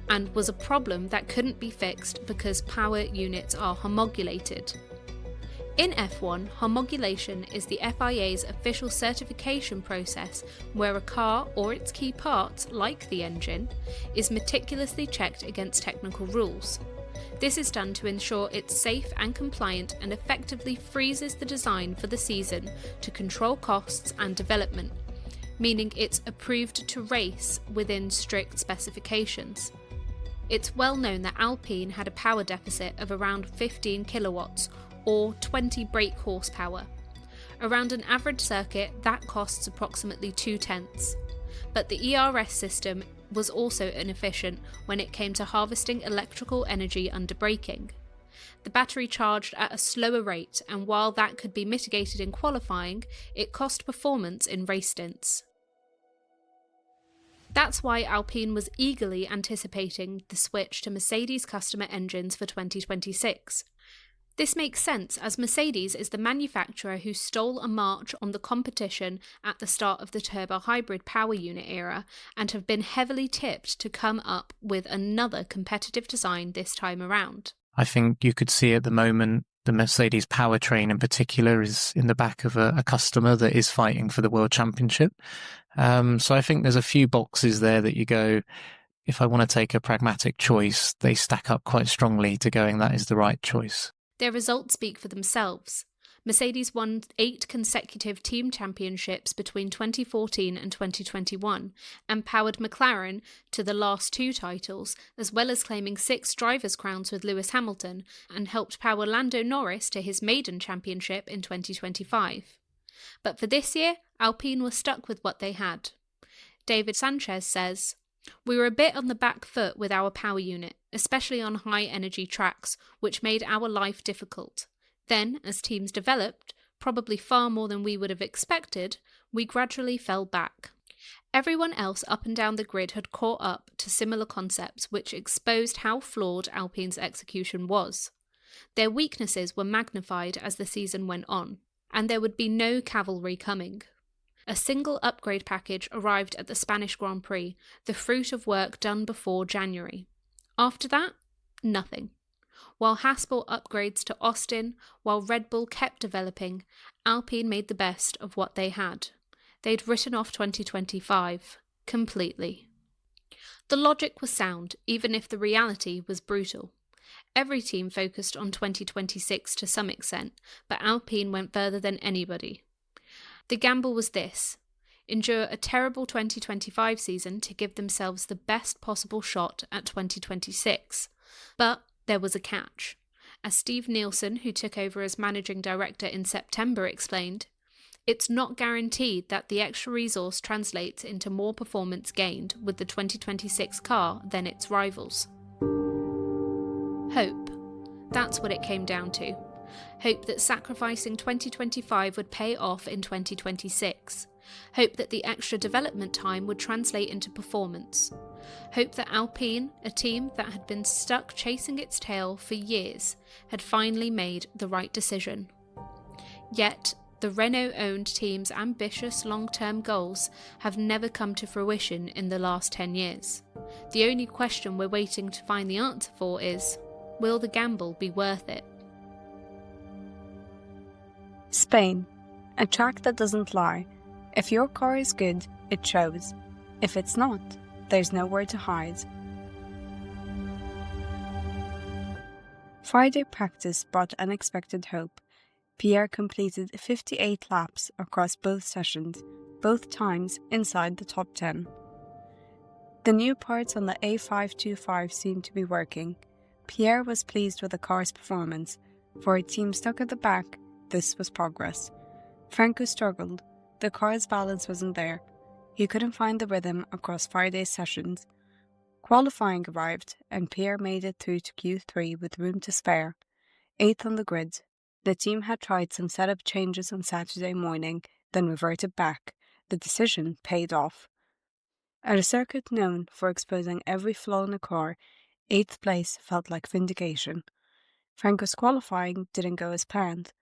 and was a problem that couldn't be fixed because power units are homologulated. In F1, homologation is the FIA's official certification process where a car or its key parts, like the engine, is meticulously checked against technical rules. This is done to ensure it's safe and compliant and effectively freezes the design for the season to control costs and development, meaning it's approved to race within strict specifications. It's well known that Alpine had a power deficit of around 15 kilowatts or 20 brake horsepower. Around an average circuit, that costs approximately 0.2. But the ERS system was also inefficient when it came to harvesting electrical energy under braking. The battery charged at a slower rate, and while that could be mitigated in qualifying, it cost performance in race stints. That's why Alpine was eagerly anticipating the switch to Mercedes customer engines for 2026. This makes sense as Mercedes is the manufacturer who stole a march on the competition at the start of the turbo hybrid power unit era and have been heavily tipped to come up with another competitive design this time around. I think you could see at the moment the Mercedes powertrain in particular is in the back of a customer that is fighting for the World Championship. So I think there's a few boxes there that you go, if I want to take a pragmatic choice, they stack up quite strongly to going that is the right choice. Their results speak for themselves. Mercedes won 8 consecutive team championships between 2014 and 2021 and powered McLaren to the last 2 titles, as well as claiming 6 drivers' crowns with Lewis Hamilton, and helped power Lando Norris to his maiden championship in 2025. But for this year, Alpine were stuck with what they had. David Sanchez says, "We were a bit on the back foot with our power unit, especially on high-energy tracks, which made our life difficult. Then, as teams developed, probably far more than we would have expected, we gradually fell back. Everyone else up and down the grid had caught up to similar concepts which exposed how flawed Alpine's execution was. Their weaknesses were magnified as the season went on, and there would be no cavalry coming. A single upgrade package arrived at the Spanish Grand Prix, the fruit of work done before January. After that, nothing. While Haas brought upgrades to Austin, while Red Bull kept developing, Alpine made the best of what they had. They'd written off 2025, completely. The logic was sound, even if the reality was brutal. Every team focused on 2026 to some extent, but Alpine went further than anybody. The gamble was this: endure a terrible 2025 season to give themselves the best possible shot at 2026. But there was a catch. As Steve Nielsen, who took over as managing director in September, explained, it's not guaranteed that the extra resource translates into more performance gained with the 2026 car than its rivals. Hope. That's what it came down to. Hope that sacrificing 2025 would pay off in 2026. Hope that the extra development time would translate into performance. Hope that Alpine, a team that had been stuck chasing its tail for years, had finally made the right decision. Yet, the Renault-owned team's ambitious long-term goals have never come to fruition in the last 10 years. The only question we're waiting to find the answer for is, will the gamble be worth it? Spain, a track that doesn't lie. If your car is good, it shows. If it's not, there's nowhere to hide. Friday practice brought unexpected hope. Pierre completed 58 laps across both sessions, both times inside the top 10. The new parts on the A525 seemed to be working. Pierre was pleased with the car's performance. For a team stuck at the back, this was progress. Franco struggled. The car's balance wasn't there. He couldn't find the rhythm across Friday's sessions. Qualifying arrived, and Pierre made it through to Q3 with room to spare. 8th on the grid. The team had tried some setup changes on Saturday morning, then reverted back. The decision paid off. At a circuit known for exposing every flaw in a car, 8th place felt like vindication. Franco's qualifying didn't go as planned.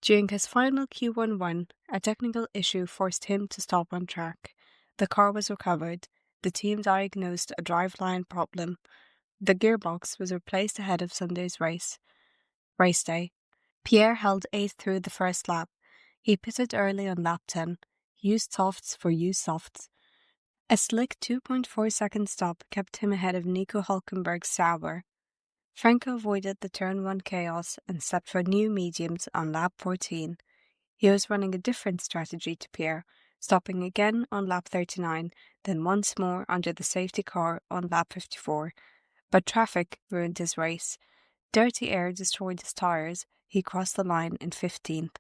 During his final Q1 run, a technical issue forced him to stop on track. The car was recovered. The team diagnosed a driveline problem. The gearbox was replaced ahead of Sunday's race day. Pierre held 8th through the first lap. He pitted early on lap 10. Used softs for used softs. A slick 2.4-second stop kept him ahead of Nico Hülkenberg's Sauber. Franco avoided the turn 1 chaos and stepped for new mediums on lap 14. He was running a different strategy to Pierre, stopping again on lap 39, then once more under the safety car on lap 54. But traffic ruined his race. Dirty air destroyed his tyres. He crossed the line in 15th.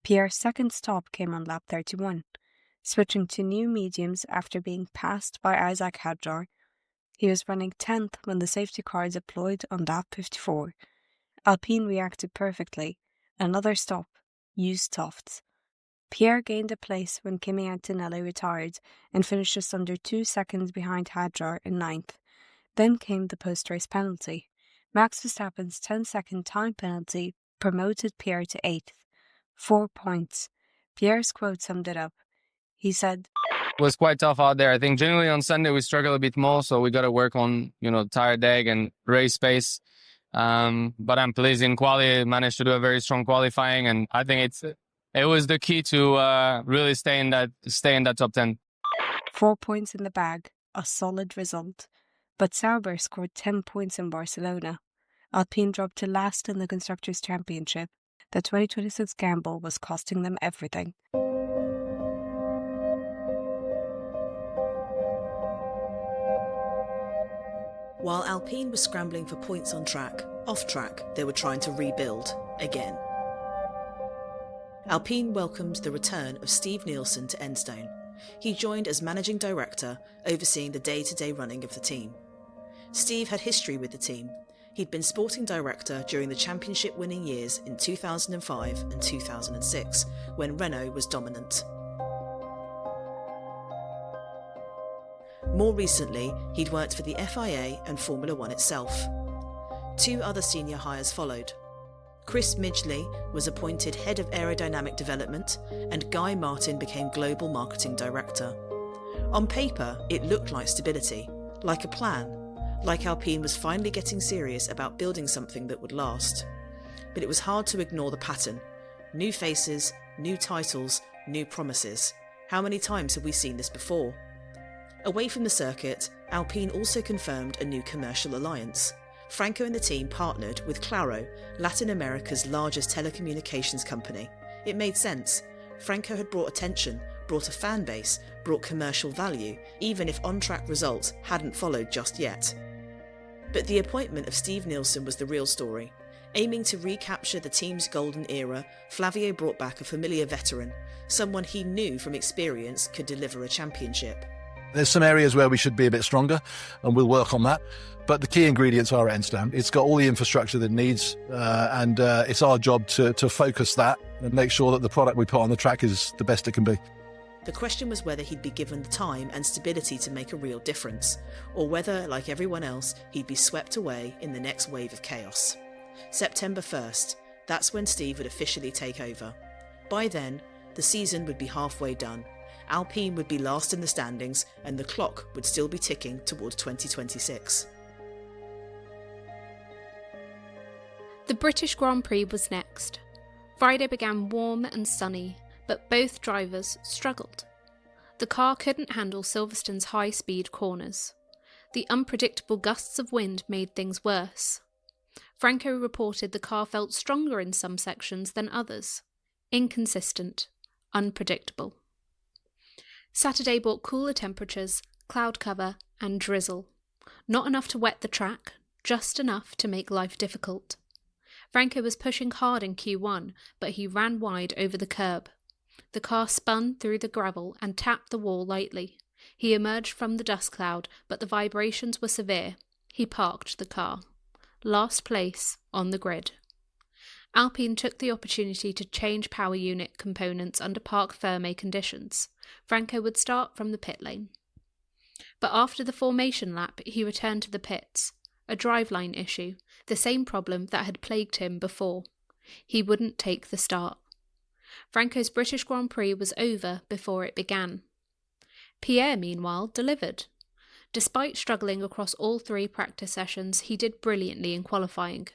Pierre's second stop came on lap 31, switching to new mediums after being passed by Isaac Hadjar. He was running 10th when the safety car deployed on lap 54. Alpine reacted perfectly. Another stop. Used softs. Pierre gained a place when Kimi Antonelli retired and finished just under 2 seconds behind Hadjar in 9th. Then came the post-race penalty. Max Verstappen's 10-second time penalty promoted Pierre to 8th. 4 points. Pierre's quote summed it up. He said, "It was quite tough out there. I think generally on Sunday we struggle a bit more, so we got to work on, tire deg and race pace. But I'm pleased in quali, managed to do a very strong qualifying, and I think it was the key to really stay in that top 10. 4 points in the bag, a solid result. But Sauber scored 10 points in Barcelona. Alpine dropped to last in the Constructors Championship. The 2026 gamble was costing them everything. While Alpine was scrambling for points on track, off track they were trying to rebuild again. Alpine welcomed the return of Steve Nielsen to Enstone. He joined as managing director, overseeing the day-to-day running of the team. Steve had history with the team. He'd been sporting director during the championship-winning years in 2005 and 2006, when Renault was dominant. More recently, he'd worked for the FIA and Formula One itself. 2 other senior hires followed. Chris Midgley was appointed head of aerodynamic development, and Guy Martin became global marketing director. On paper, it looked like stability, like a plan, like Alpine was finally getting serious about building something that would last. But it was hard to ignore the pattern. New faces, new titles, new promises. How many times have we seen this before? Away from the circuit, Alpine also confirmed a new commercial alliance. Franco and the team partnered with Claro, Latin America's largest telecommunications company. It made sense. Franco had brought attention, brought a fan base, brought commercial value, even if on-track results hadn't followed just yet. But the appointment of Steve Nielsen was the real story. Aiming to recapture the team's golden era, Flavio brought back a familiar veteran, someone he knew from experience could deliver a championship. There's some areas where we should be a bit stronger, and we'll work on that. But the key ingredients are at Enstone. It's got all the infrastructure that it needs, and it's our job to focus that and make sure that the product we put on the track is the best it can be. The question was whether he'd be given the time and stability to make a real difference, or whether, like everyone else, he'd be swept away in the next wave of chaos. September 1st, that's when Steve would officially take over. By then, the season would be halfway done. Alpine would be last in the standings, and the clock would still be ticking towards 2026. The British Grand Prix was next. Friday began warm and sunny, but both drivers struggled. The car couldn't handle Silverstone's high-speed corners. The unpredictable gusts of wind made things worse. Franco reported the car felt stronger in some sections than others. Inconsistent, unpredictable. Saturday brought cooler temperatures, cloud cover, and drizzle. Not enough to wet the track, just enough to make life difficult. Franco was pushing hard in Q1, but he ran wide over the curb. The car spun through the gravel and tapped the wall lightly. He emerged from the dust cloud, but the vibrations were severe. He parked the car. Last place on the grid. Alpine took the opportunity to change power unit components under parc fermé conditions. Franco would start from the pit lane. But after the formation lap, he returned to the pits. a driveline issue, the same problem that had plagued him before. He wouldn't take the start. Franco's British Grand Prix was over before it began. Pierre, meanwhile, delivered. Despite struggling across all 3 practice sessions, he did brilliantly in qualifying.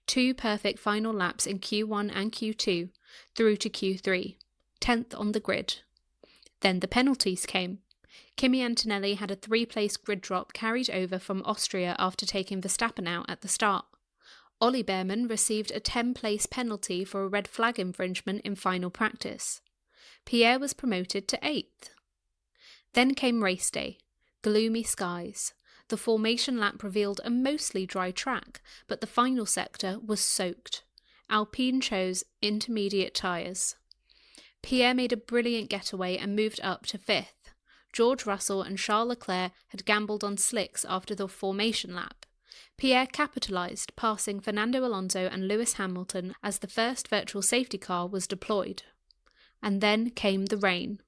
2 perfect final laps in Q1 and Q2, through to Q3, 10th on the grid. Then the penalties came. Kimi Antonelli had a 3-place grid drop carried over from Austria after taking Verstappen out at the start. Ollie Behrman received a 10-place penalty for a red flag infringement in final practice. Pierre was promoted to 8th. Then came race day. Gloomy skies. The formation lap revealed a mostly dry track, but the final sector was soaked. Alpine chose intermediate tyres. Pierre made a brilliant getaway and moved up to 5th. George Russell and Charles Leclerc had gambled on slicks after the formation lap. Pierre capitalised, passing Fernando Alonso and Lewis Hamilton as the first virtual safety car was deployed. And then came the rain.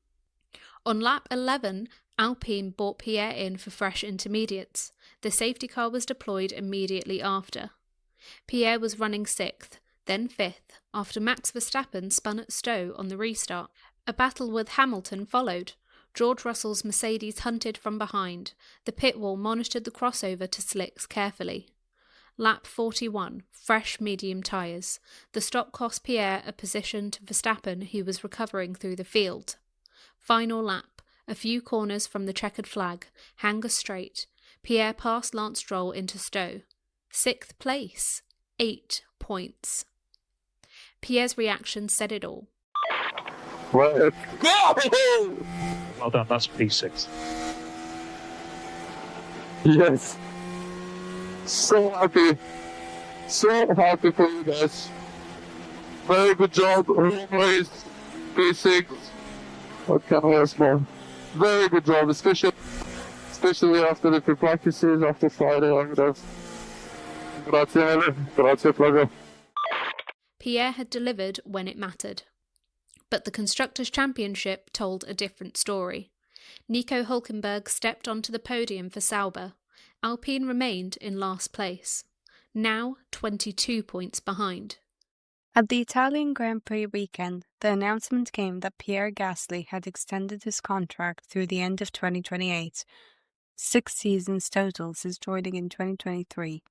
On lap 11, Alpine brought Pierre in for fresh intermediates. The safety car was deployed immediately after. Pierre was running 6th, then 5th, after Max Verstappen spun at Stowe on the restart. A battle with Hamilton followed. George Russell's Mercedes hunted from behind. The pit wall monitored the crossover to slicks carefully. Lap 41, fresh medium tyres. The stop cost Pierre a position to Verstappen, who was recovering through the field. Final lap, a few corners from the checkered flag, hanger straight. Pierre passed Lance Stroll into Stowe. 6th place, 8 points. Pierre's reaction said it all. Well done, that's P6. Yes. So happy for you guys. Very good job, always P6. What can I ask more? Very good job, especially after the pre-practices, after Friday. I would have. Grazie, Flavio. Pierre had delivered when it mattered. But the Constructors Championship told a different story. Nico Hülkenberg stepped onto the podium for Sauber. Alpine remained in last place, now 22 points behind. At the Italian Grand Prix weekend, the announcement came that Pierre Gasly had extended his contract through the end of 2028, 6 seasons total since joining in 2023.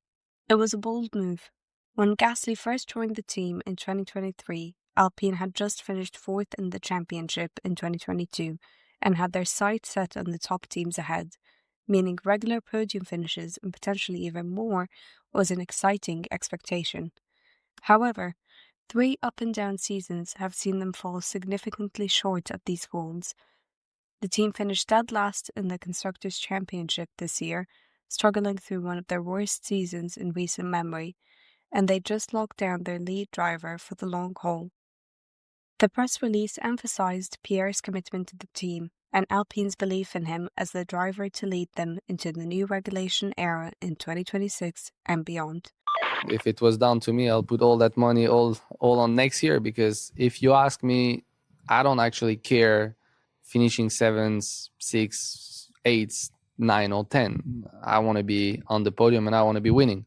It was a bold move. When Gasly first joined the team in 2023, Alpine had just finished 4th in the championship in 2022 and had their sights set on the top teams ahead, meaning regular podium finishes and potentially even more was an exciting expectation. However, 3 up and down seasons have seen them fall significantly short of these goals. The team finished dead last in the Constructors Championship this year, struggling through one of their worst seasons in recent memory, and they just locked down their lead driver for the long haul. The press release emphasised Pierre's commitment to the team and Alpine's belief in him as the driver to lead them into the new regulation era in 2026 and beyond. If it was down to me, I'll put all that money all on next year, because if you ask me, I don't actually care finishing 7th, 6th, 8th, 9 or 10. I want to be on the podium and I want to be winning.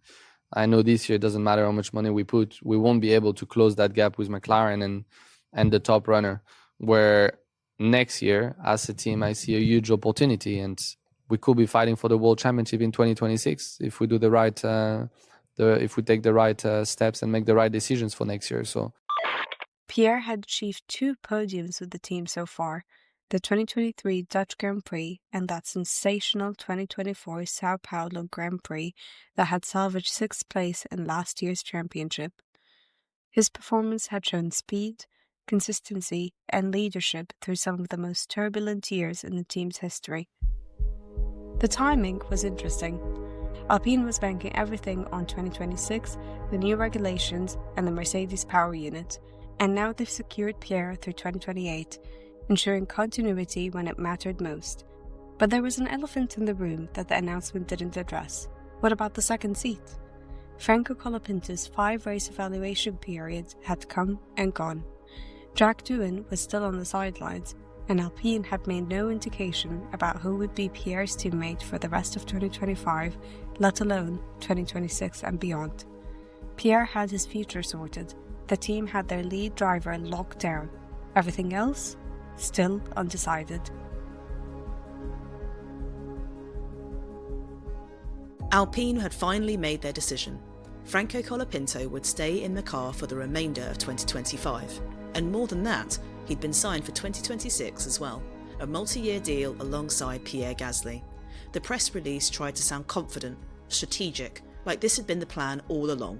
I know this year it doesn't matter how much money we put, we won't be able to close that gap with McLaren and the top runner, where next year as a team I see a huge opportunity, and we could be fighting for the World Championship in 2026 if we do the right if we take the right steps and make the right decisions for next year. So Pierre had achieved 2 podiums with the team so far, the 2023 Dutch Grand Prix and that sensational 2024 Sao Paulo Grand Prix that had salvaged 6th place in last year's championship. His performance had shown speed, consistency and leadership through some of the most turbulent years in the team's history. The timing was interesting. Alpine was banking everything on 2026, the new regulations and the Mercedes power unit, and now they've secured Pierre through 2028, ensuring continuity when it mattered most. But there was an elephant in the room that the announcement didn't address. What about the second seat? Franco Colapinto's 5-race evaluation period had come and gone. Jack Doohan was still on the sidelines, and Alpine had made no indication about who would be Pierre's teammate for the rest of 2025, let alone 2026 and beyond. Pierre had his future sorted. The team had their lead driver locked down. Everything else, still undecided. Alpine had finally made their decision. Franco Colapinto would stay in the car for the remainder of 2025. And more than that, he'd been signed for 2026 as well, a multi-year deal alongside Pierre Gasly. The press release tried to sound confident, strategic, like this had been the plan all along.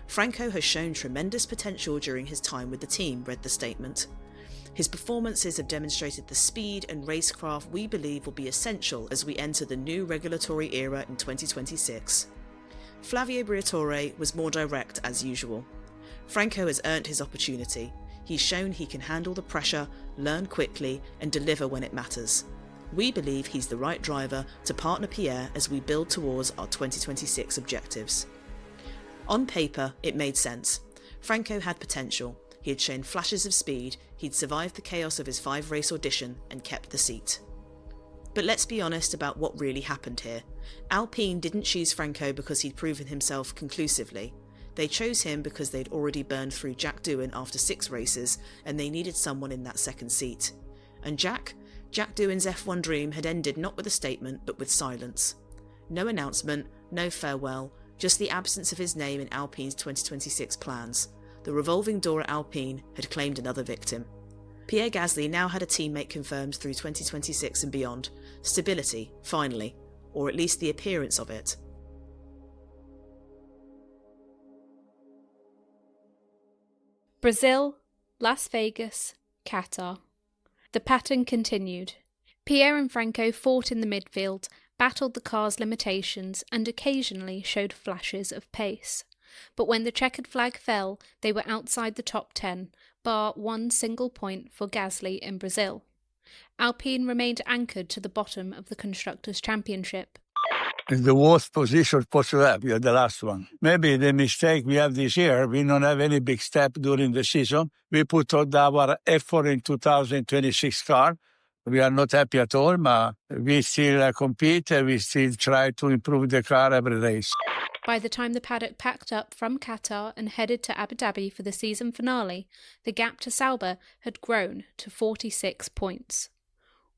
Franco has shown tremendous potential during his time with the team, read the statement. His performances have demonstrated the speed and racecraft we believe will be essential as we enter the new regulatory era in 2026. Flavio Briatore was more direct as usual. Franco has earned his opportunity. He's shown he can handle the pressure, learn quickly, and deliver when it matters. We believe he's the right driver to partner Pierre as we build towards our 2026 objectives. On paper, it made sense. Franco had potential. He had shown flashes of speed, he'd survived the chaos of his 5-race audition and kept the seat. But let's be honest about what really happened here. Alpine didn't choose Franco because he'd proven himself conclusively. They chose him because they'd already burned through Jack Doohan after 6 races and they needed someone in that second seat. And Jack Doohan's F1 dream had ended not with a statement but with silence. No announcement, no farewell, just the absence of his name in Alpine's 2026 plans. The revolving door at Alpine had claimed another victim. Pierre Gasly now had a teammate confirmed through 2026 and beyond. Stability, finally, or at least the appearance of it. Brazil, Las Vegas, Qatar. The pattern continued. Pierre and Franco fought in the midfield, battled the car's limitations, and occasionally showed flashes of pace. But when the checkered flag fell, they were outside the top 10, bar one single point for Gasly in Brazil. Alpine remained anchored to the bottom of the Constructors Championship. It's the worst position possible to have. We are the last one. Maybe the mistake we have this year, we don't have any big step during the season. We put all our effort in 2026 car. We are not happy at all, but we still compete and we still try to improve the car every race. By the time the paddock packed up from Qatar and headed to Abu Dhabi for the season finale, the gap to Sauber had grown to 46 points.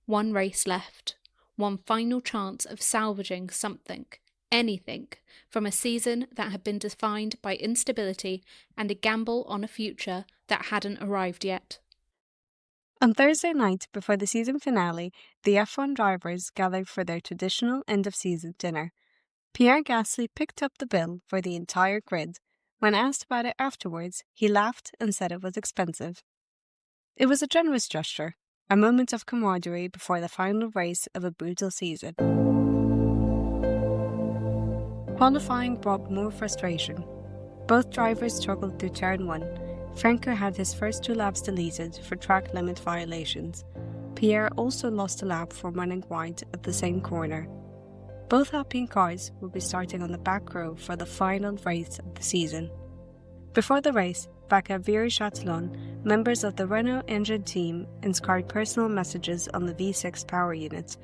One race left. One final chance of salvaging something, anything, from a season that had been defined by instability and a gamble on a future that hadn't arrived yet. On Thursday night before the season finale, the F1 drivers gathered for their traditional end-of-season dinner. Pierre Gasly picked up the bill for the entire grid. When asked about it afterwards, he laughed and said it was expensive. It was a generous gesture, a moment of camaraderie before the final race of a brutal season. Qualifying brought more frustration. Both drivers struggled through turn 1. Franco had his first 2 laps deleted for track limit violations. Pierre also lost a lap for running wide at the same corner. Both Alpine cars will be starting on the back row for the final race of the season. Before the race, back at Viry-Châtillon, members of the Renault engine team inscribed personal messages on the V6 power unit.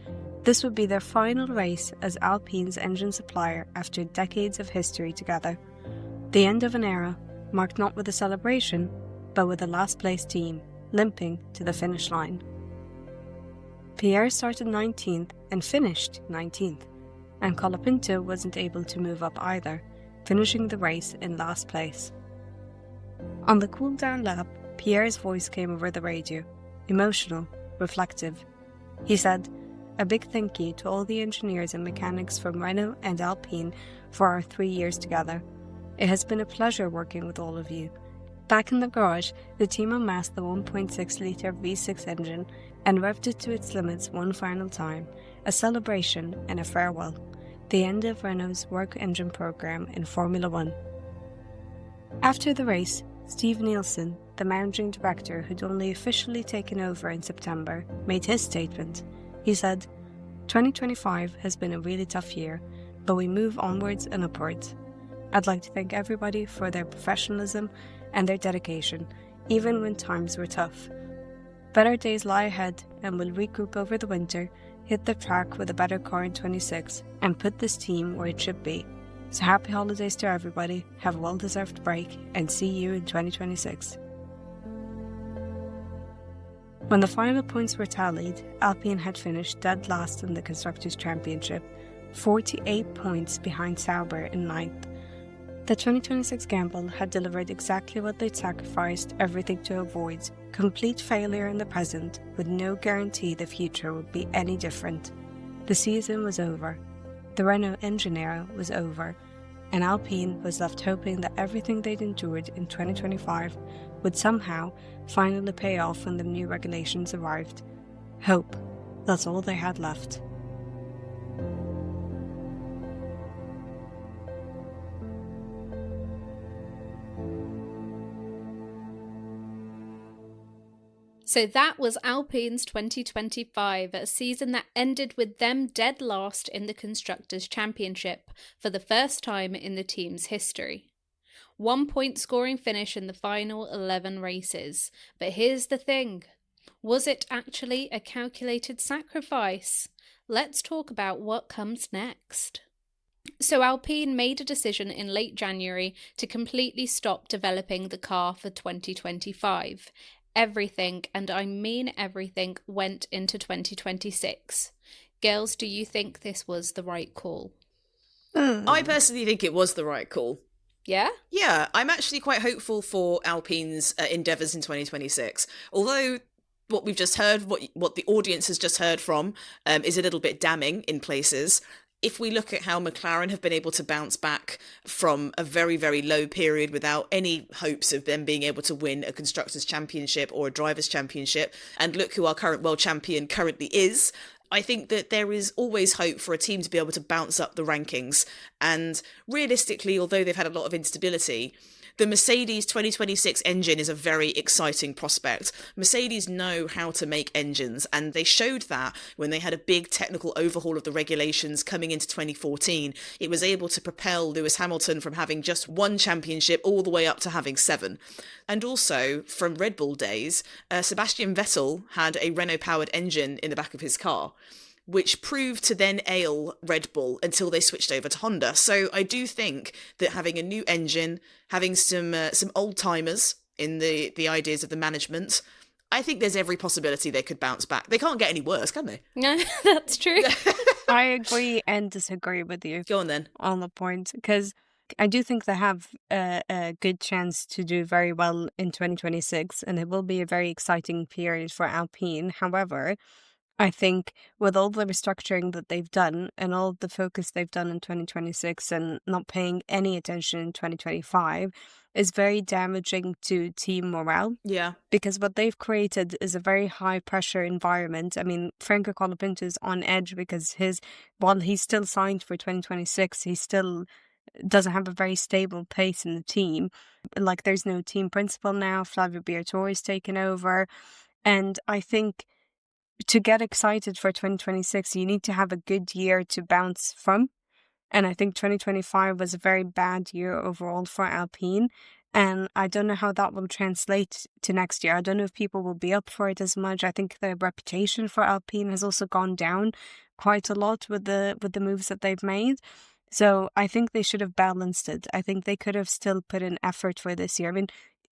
This would be their final race as Alpine's engine supplier after decades of history together. The end of an era, marked not with a celebration, but with the last-place team, limping to the finish line. Pierre started 19th and finished 19th, and Colapinto wasn't able to move up either, finishing the race in last place. On the cool-down lap, Pierre's voice came over the radio, emotional, reflective. He said, "A big thank you to all the engineers and mechanics from Renault and Alpine for our 3 years together. It has been a pleasure working with all of you." Back in the garage, the team unmasked the 1.6-litre V6 engine and revved it to its limits one final time, a celebration and a farewell, the end of Renault's work engine program in Formula 1. After the race, Steve Nielsen, the managing director who'd only officially taken over in September, made his statement. He said, "2025 has been a really tough year, but we move onwards and upwards. I'd like to thank everybody for their professionalism and their dedication, even when times were tough. Better days lie ahead, and we'll regroup over the winter, hit the track with a better car in 26, and put this team where it should be. So happy holidays to everybody, have a well-deserved break, and see you in 2026. When the final points were tallied, Alpine had finished dead last in the Constructors Championship, 48 points behind Sauber in ninth. The 2026 gamble had delivered exactly what they'd sacrificed everything to avoid: complete failure in the present, with no guarantee the future would be any different. The season was over. The Renault engine era was over, and Alpine was left hoping that everything they'd endured in 2025 would somehow finally pay off when the new regulations arrived. Hope. That's all they had left. So that was Alpine's 2025, a season that ended with them dead last in the Constructors' Championship for the first time in the team's history. 1 point scoring finish in the final 11 races. But here's the thing. Was it actually a calculated sacrifice? Let's talk about what comes next. So Alpine made a decision in late January to completely stop developing the car for 2025. Everything, and I mean everything, went into 2026. Girls, do you think this was the right call? I personally think it was the right call. Yeah? Yeah, I'm actually quite hopeful for Alpine's endeavours in 2026. Although what we've just heard, what the audience has just heard from, is a little bit damning in places. If we look at how McLaren have been able to bounce back from a very, very low period without any hopes of them being able to win a Constructors' Championship or a Drivers' Championship, and look who our current world champion currently is, I think that there is always hope for a team to be able to bounce up the rankings. And realistically, although they've had a lot of instability, the Mercedes 2026 engine is a very exciting prospect. Mercedes know how to make engines, and they showed that when they had a big technical overhaul of the regulations coming into 2014. It was able to propel Lewis Hamilton from having just one championship all the way up to having 7. And also, from Red Bull days, Sebastian Vettel had a Renault-powered engine in the back of his car, which proved to then ail Red Bull until they switched over to Honda. So I do think that having a new engine, having some old-timers in the ideas of the management, I think there's every possibility they could bounce back. They can't get any worse, can they? No, that's true. I agree and disagree with you. Go on then. On the point, because I do think they have a good chance to do very well in 2026, and it will be a very exciting period for Alpine. However, I think with all the restructuring that they've done and all the focus they've done in 2026 and not paying any attention in 2025 is very damaging to team morale. Yeah. Because what they've created is a very high pressure environment. I mean, Franco Colapinto is on edge because while he's still signed for 2026, he still doesn't have a very stable pace in the team. Like, there's no team principal now. Flavio Briatore is taken over. And I think to get excited for 2026, you need to have a good year to bounce from. And I think 2025 was a very bad year overall for Alpine. And I don't know how that will translate to next year. I don't know if people will be up for it as much. I think the reputation for Alpine has also gone down quite a lot with the moves that they've made. So I think they should have balanced it. I think they could have still put in effort for this year. I mean,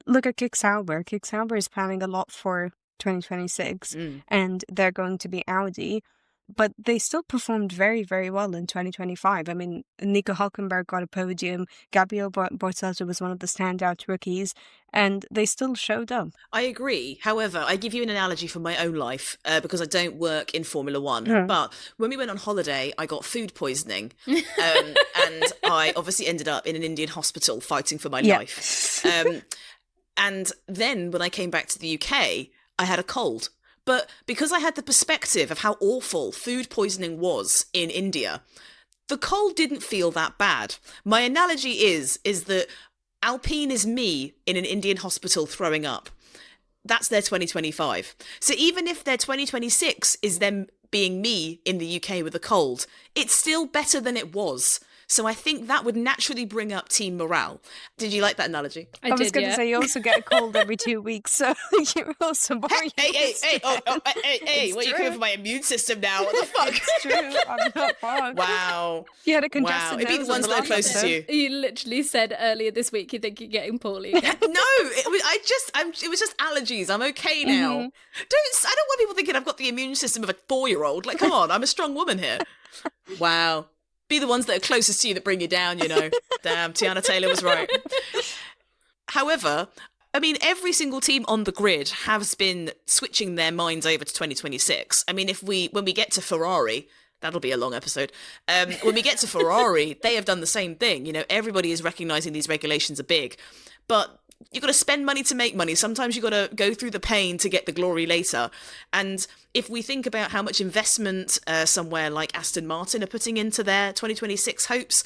look at Kick Sauber. Kick Sauber is planning a lot for 2026 and they're going to be Audi, but they still performed very, very well in 2025. I mean, Nico Hülkenberg got a podium, Gabriel Bortoleto was one of the standout rookies, and they still showed up. I agree. However, I give you an analogy from my own life because I don't work in Formula One, but when we went on holiday, I got food poisoning and I obviously ended up in an Indian hospital fighting for my life. And then when I came back to the UK, I had a cold. But because I had the perspective of how awful food poisoning was in India, the cold didn't feel that bad. My analogy is that Alpine is me in an Indian hospital throwing up. That's their 2025. So even if their 2026 is them being me in the UK with a cold, it's still better than it was. So I think that would naturally bring up team morale. Did you like that analogy? I was going to say, you also get a cold every 2 weeks, so you're also boring. Hey, what are you doing for my immune system now? What the fuck? It's true. I'm not wrong. Wow. You had a congested It'd be the ones that are closest to you. You literally said earlier this week you think you're getting poorly again. No, it was just allergies. I'm okay now. I don't want people thinking I've got the immune system of a 4-year-old. Like, come on, I'm a strong woman here. Wow. Be the ones that are closest to you that bring you down, you know. Damn, Tiana Taylor was right. However, I mean, every single team on the grid has been switching their minds over to 2026. I mean, when we get to Ferrari, that'll be a long episode. When we get to Ferrari, they have done the same thing. You know, everybody is recognizing these regulations are big, but you've got to spend money to make money. Sometimes you've got to go through the pain to get the glory later. And if we think about how much investment somewhere like Aston Martin are putting into their 2026 hopes,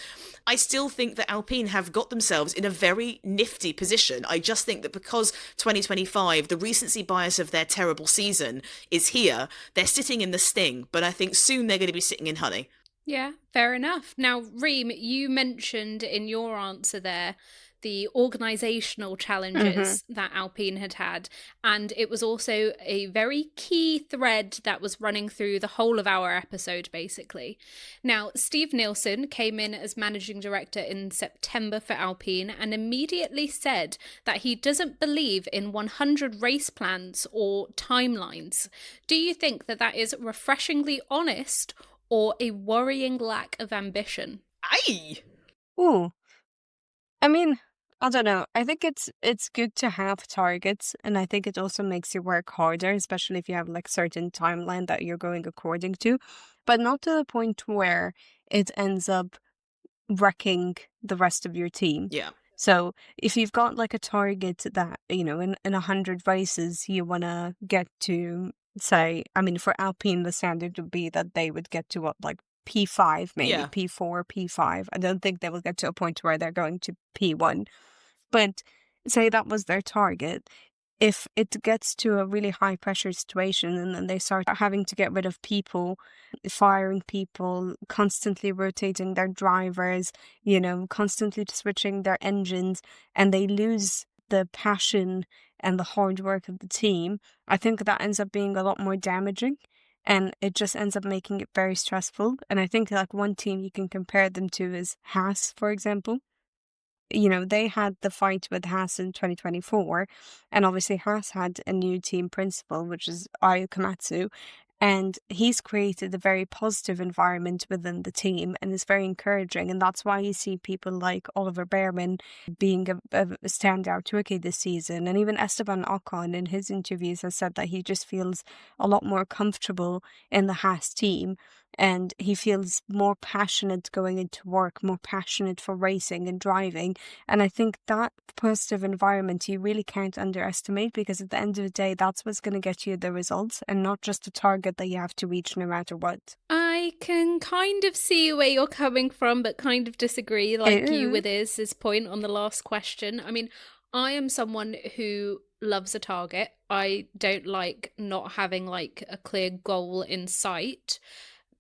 I still think that Alpine have got themselves in a very nifty position. I just think that because 2025, the recency bias of their terrible season is here, they're sitting in the sting, but I think soon they're going to be sitting in honey. Yeah, fair enough. Now, Reem, you mentioned in your answer there the organisational challenges that Alpine had, and it was also a very key thread that was running through the whole of our episode, basically. Now, Steve Nielsen came in as managing director in September for Alpine and immediately said that he doesn't believe in 100 race plans or timelines. Do you think that that is refreshingly honest or a worrying lack of ambition? Aye! Ooh. I mean, I don't know. I think it's good to have targets, and I think it also makes you work harder, especially if you have like certain timeline that you're going according to, but not to the point where it ends up wrecking the rest of your team. Yeah. So if you've got like a target that, you know, in 100 races you want to get to, say, I mean, for Alpine, the standard would be that they would get to what, like P5, maybe P4, P5. I don't think they will get to a point where they're going to P1. But say that was their target. If it gets to a really high pressure situation and then they start having to get rid of people, firing people, constantly rotating their drivers, you know, constantly switching their engines, and they lose the passion and the hard work of the team, I think that ends up being a lot more damaging. And it just ends up making it very stressful. And I think like one team you can compare them to is Haas, for example. You know, they had the fight with Haas in 2024. And obviously Haas had a new team principal, which is Ayo Komatsu. And he's created a very positive environment within the team and is very encouraging. And that's why you see people like Oliver Behrman being a standout rookie this season. And even Esteban Ocon in his interviews has said that he just feels a lot more comfortable in the Haas team. And he feels more passionate going into work, more passionate for racing and driving. And I think that positive environment you really can't underestimate, because at the end of the day, that's what's going to get you the results and not just a target that you have to reach no matter what. I can kind of see where you're coming from, but kind of disagree like you with Iz's point on the last question. I mean, I am someone who loves a target. I don't like not having like a clear goal in sight.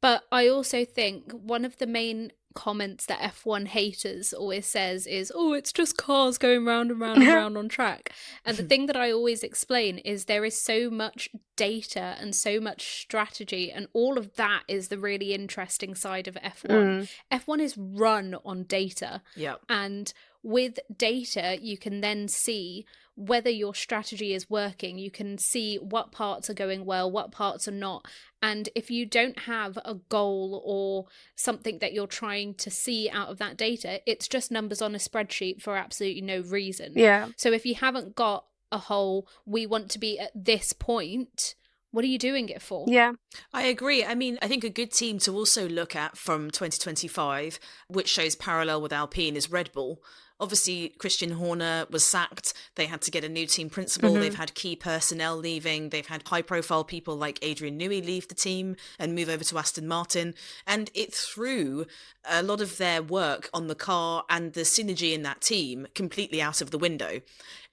But I also think one of the main comments that F1 haters always says is, oh, it's just cars going round and round and round on track. And the thing that I always explain is there is so much data and so much strategy, and all of that is the really interesting side of F1. F1 is run on data. Yeah. And with data, you can then see whether your strategy is working. You can see what parts are going well, what parts are not. And if you don't have a goal or something that you're trying to see out of that data, it's just numbers on a spreadsheet for absolutely no reason. Yeah. So if you haven't got a whole, we want to be at this point, what are you doing it for? Yeah. I agree. I mean, I think a good team to also look at from 2025, which shows parallel with Alpine, is Red Bull. Obviously, Christian Horner was sacked. They had to get a new team principal. They've had key personnel leaving. They've had high-profile people like Adrian Newey leave the team and move over to Aston Martin. And it threw a lot of their work on the car and the synergy in that team completely out of the window.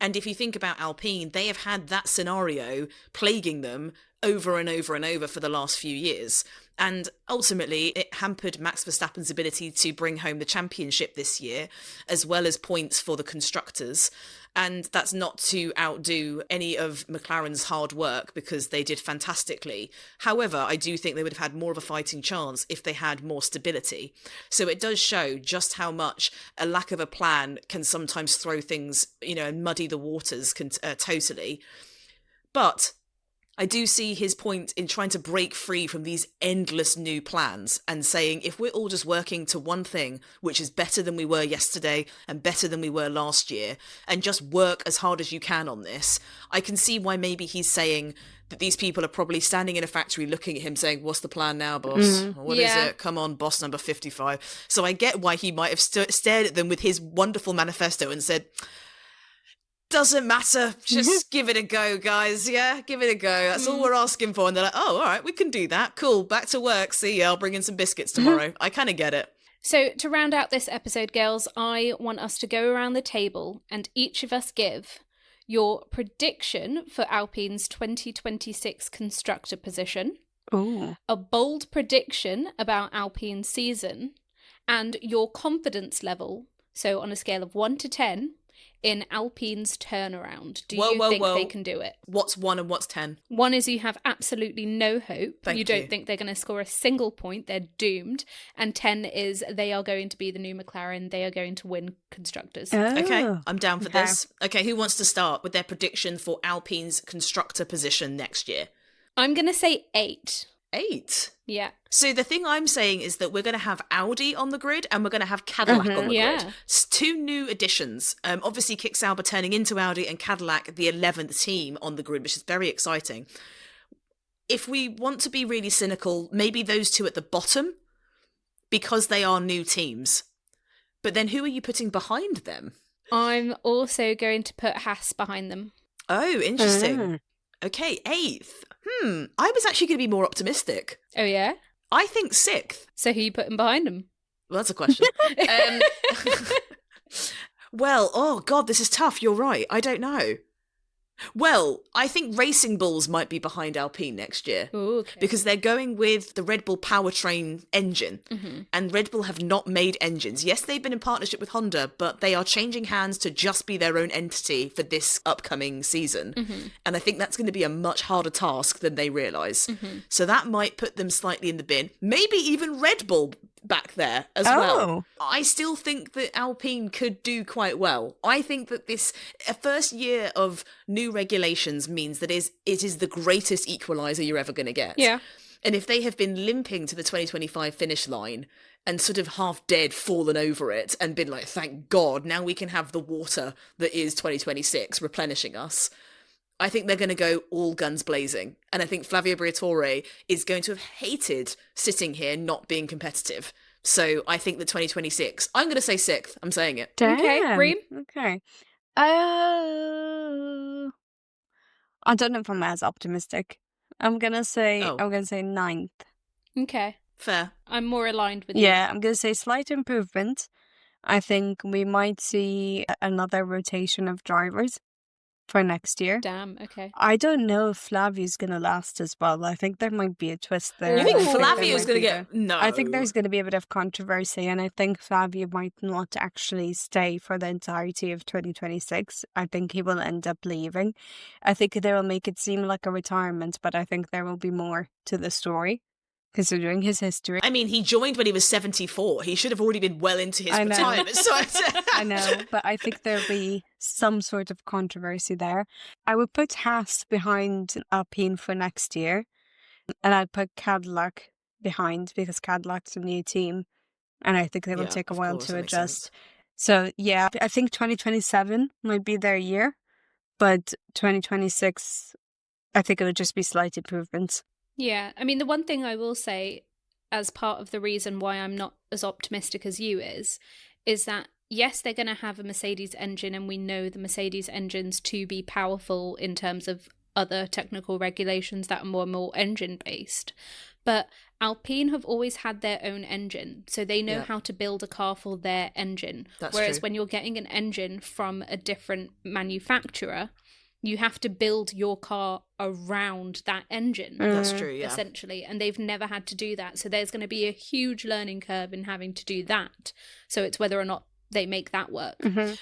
And if you think about Alpine, they have had that scenario plaguing them over and over and over for the last few years. And ultimately, it hampered Max Verstappen's ability to bring home the championship this year, as well as points for the constructors. And that's not to outdo any of McLaren's hard work, because they did fantastically. However, I do think they would have had more of a fighting chance if they had more stability. So it does show just how much a lack of a plan can sometimes throw things, and muddy the waters totally. But I do see his point in trying to break free from these endless new plans and saying, if we're all just working to one thing, which is better than we were yesterday and better than we were last year, and just work as hard as you can on this, I can see why maybe he's saying that these people are probably standing in a factory looking at him saying, what's the plan now, boss? What is it? Come on, boss number 55. So I get why he might have stared at them with his wonderful manifesto and said, doesn't matter, just give it a go, guys. Yeah, give it a go. That's all we're asking for. And they're like, oh, all right, we can do that. Cool, back to work. See ya, I'll bring in some biscuits tomorrow. I kind of get it. So to round out this episode, girls, I want us to go around the table and each of us give your prediction for Alpine's 2026 constructor position, a bold prediction about Alpine's season, and your confidence level. So on a scale of 1 to 10, in Alpine's turnaround. Do you think they can do it? What's 1 and what's 10? 1 is you have absolutely no hope. Thank you don't think they're going to score a single point. They're doomed. And 10 is they are going to be the new McLaren. They are going to win constructors. Okay, I'm down for this. Okay, who wants to start with their prediction for Alpine's constructor position next year? I'm going to say 8. 8? Yeah. So the thing I'm saying is that we're going to have Audi on the grid and we're going to have Cadillac on the grid. It's 2 new additions. Obviously, Kick Sauber turning into Audi and Cadillac, the 11th team on the grid, which is very exciting. If we want to be really cynical, maybe those 2 at the bottom, because they are new teams. But then who are you putting behind them? I'm also going to put Haas behind them. Oh, interesting. Okay, 8th. I was actually going to be more optimistic. Oh, yeah? I think 6th. So who are you putting behind them? Well, that's a question. Well, oh God, this is tough. You're right. I don't know. Well, I think Racing Bulls might be behind Alpine next year. Ooh, okay. Because they're going with the Red Bull powertrain engine. And Red Bull have not made engines. Yes, they've been in partnership with Honda, but they are changing hands to just be their own entity for this upcoming season. And I think that's going to be a much harder task than they realise. So that might put them slightly in the bin. Maybe even Red Bull back there as well. I still think that Alpine could do quite well. I think that this first year of new regulations means that it is the greatest equaliser you're ever going to get. Yeah. And if they have been limping to the 2025 finish line and sort of half dead fallen over it and been like, thank God, now we can have the water that is 2026 replenishing us, I think they're going to go all guns blazing. And I think Flavio Briatore is going to have hated sitting here not being competitive. So I think that 2026, I'm going to say 6th. I'm saying it. Damn. Okay, Reem? Okay. I don't know if I'm as optimistic. I'm going to say 9th. Okay. Fair. I'm more aligned with you. Yeah, I'm going to say slight improvement. I think we might see another rotation of drivers for next year. Damn, okay. I don't know if Flavio's going to last as well. I think there might be a twist there. You think Flavio's going to get... No. I think there's going to be a bit of controversy, and I think Flavio might not actually stay for the entirety of 2026. I think he will end up leaving. I think they will make it seem like a retirement, but I think there will be more to the story, considering his history. I mean, he joined when he was 74. He should have already been well into his retirement. So I know, but I think there'll be some sort of controversy there. I would put Haas behind Alpine for next year, and I'd put Cadillac behind because Cadillac's a new team, and I think they will take a while to adjust. So yeah, I think 2027 might be their year, but 2026, I think it would just be slight improvements. Yeah, I mean, the one thing I will say as part of the reason why I'm not as optimistic as you is that, yes, they're going to have a Mercedes engine, and we know the Mercedes engines to be powerful in terms of other technical regulations that are more engine-based. But Alpine have always had their own engine, so they know how to build a car for their engine. That's Whereas true. when you're getting an engine from a different manufacturer, you have to build your car around that engine. That's true, yeah. Essentially. And they've never had to do that. So there's going to be a huge learning curve in having to do that. So it's whether or not they make that work.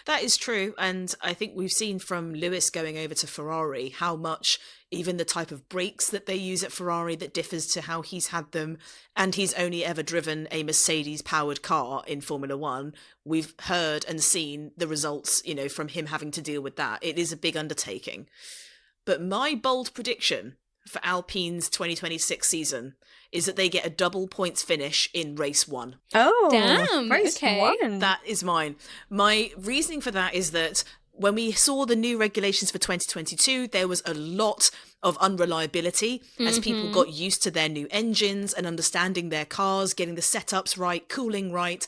That is true. And I think we've seen from Lewis going over to Ferrari how much even the type of brakes that they use at Ferrari that differs to how he's had them. And he's only ever driven a Mercedes powered car in Formula One. We've heard and seen the results, you know, from him having to deal with that. It is a big undertaking. But my bold prediction for Alpine's 2026 season is that they get a double points finish in race 1. Oh, damn. Race Okay. 1. That is mine. My reasoning for that is that when we saw the new regulations for 2022, there was a lot of unreliability as people got used to their new engines and understanding their cars, getting the setups right, cooling right.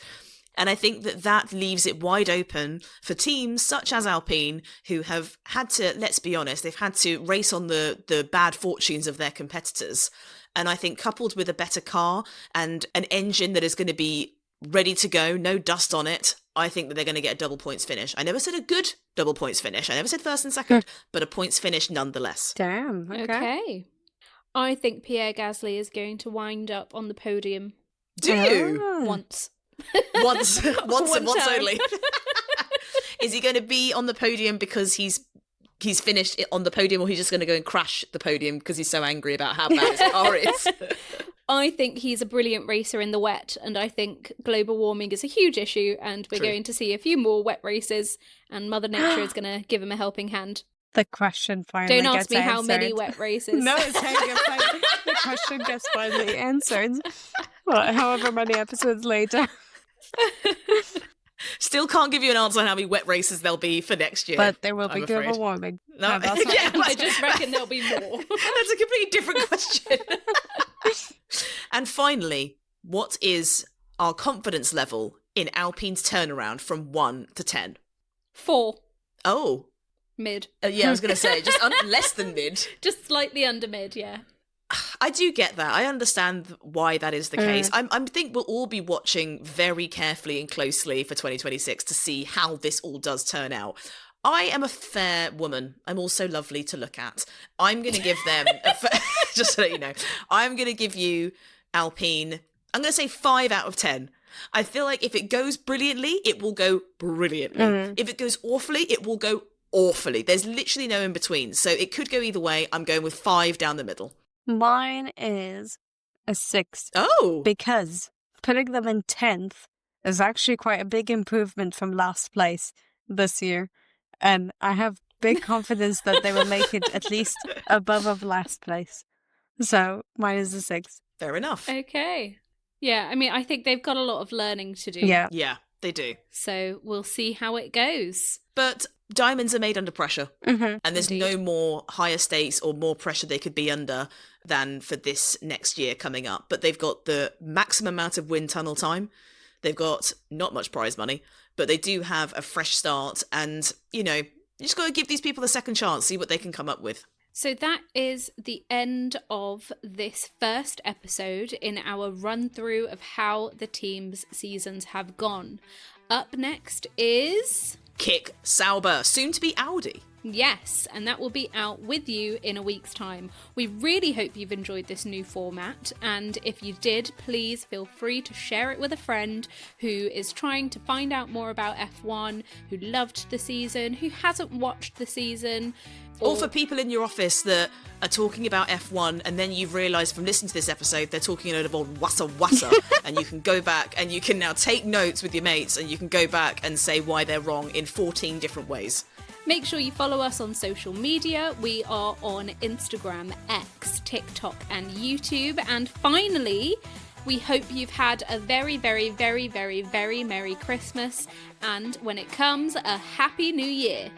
And I think that that leaves it wide open for teams such as Alpine, who have had to, let's be honest, they've had to race on the bad fortunes of their competitors. And I think coupled with a better car and an engine that is going to be ready to go, no dust on it, I think that they're going to get a double points finish. I never said a good double points finish. I never said first and second, but a points finish nonetheless. Damn. Okay. I think Pierre Gasly is going to wind up on the podium. Do you? Once. Once and once time. only. Is he going to be on the podium because he's finished on the podium, or he's just going to go and crash the podium because he's so angry about how bad his car is? I think he's a brilliant racer in the wet, and I think global warming is a huge issue, and we're going to see a few more wet races, and Mother Nature is going to give him a helping hand. The question finally Don't gets ask me how answered. many wet races. No, it's the question gets finally answered. Well, however many episodes later. Still can't give you an answer on how many wet races there'll be for next year. But there will I'm be afraid. global warming. No, No, that's yeah, I just reckon there'll be more. That's a completely different question. And finally, what is our confidence level in Alpine's turnaround from 1 to 10? 4. Oh. Mid. Yeah, I was going to say, just less than mid. Just slightly under mid, yeah. I do get that. I understand why that is the case. I think we'll all be watching very carefully and closely for 2026 to see how this all does turn out. I am a fair woman. I'm also lovely to look at. I'm going to give them, just so that you know, I'm going to give you Alpine, I'm going to say 5 out of 10. I feel like if it goes brilliantly, it will go brilliantly. If it goes awfully, it will go awfully. There's literally no in between. So it could go either way. I'm going with 5 down the middle. Mine is a 6. Oh! Because putting them in 10th is actually quite a big improvement from last place this year. And I have big confidence that they will make it at least above of last place. So mine is a 6. Fair enough. Okay. Yeah, I mean, I think they've got a lot of learning to do. Yeah. Yeah, they do. So we'll see how it goes. But diamonds are made under pressure. Mm-hmm. And there's no more higher stakes or more pressure they could be under than for this next year coming up. But they've got the maximum amount of wind tunnel time. They've got not much prize money, but they do have a fresh start. And, you know, you just got to give these people a second chance, see what they can come up with. So that is the end of this first episode in our run through of how the team's seasons have gone. Up next is Kick Sauber, soon to be Audi. Yes, and that will be out with you in a week's time. We really hope you've enjoyed this new format, and if you did, please feel free to share it with a friend who is trying to find out more about F1, who loved the season, who hasn't watched the season. Or for people in your office that are talking about F1 and then you've realised from listening to this episode they're talking a load of old wassa and you can go back and you can now take notes with your mates and you can go back and say why they're wrong in 14 different ways. Make sure you follow us on social media. We are on Instagram, X, TikTok and YouTube. And finally, we hope you've had a very, very, very, very, very Merry Christmas. And when it comes, a Happy New Year.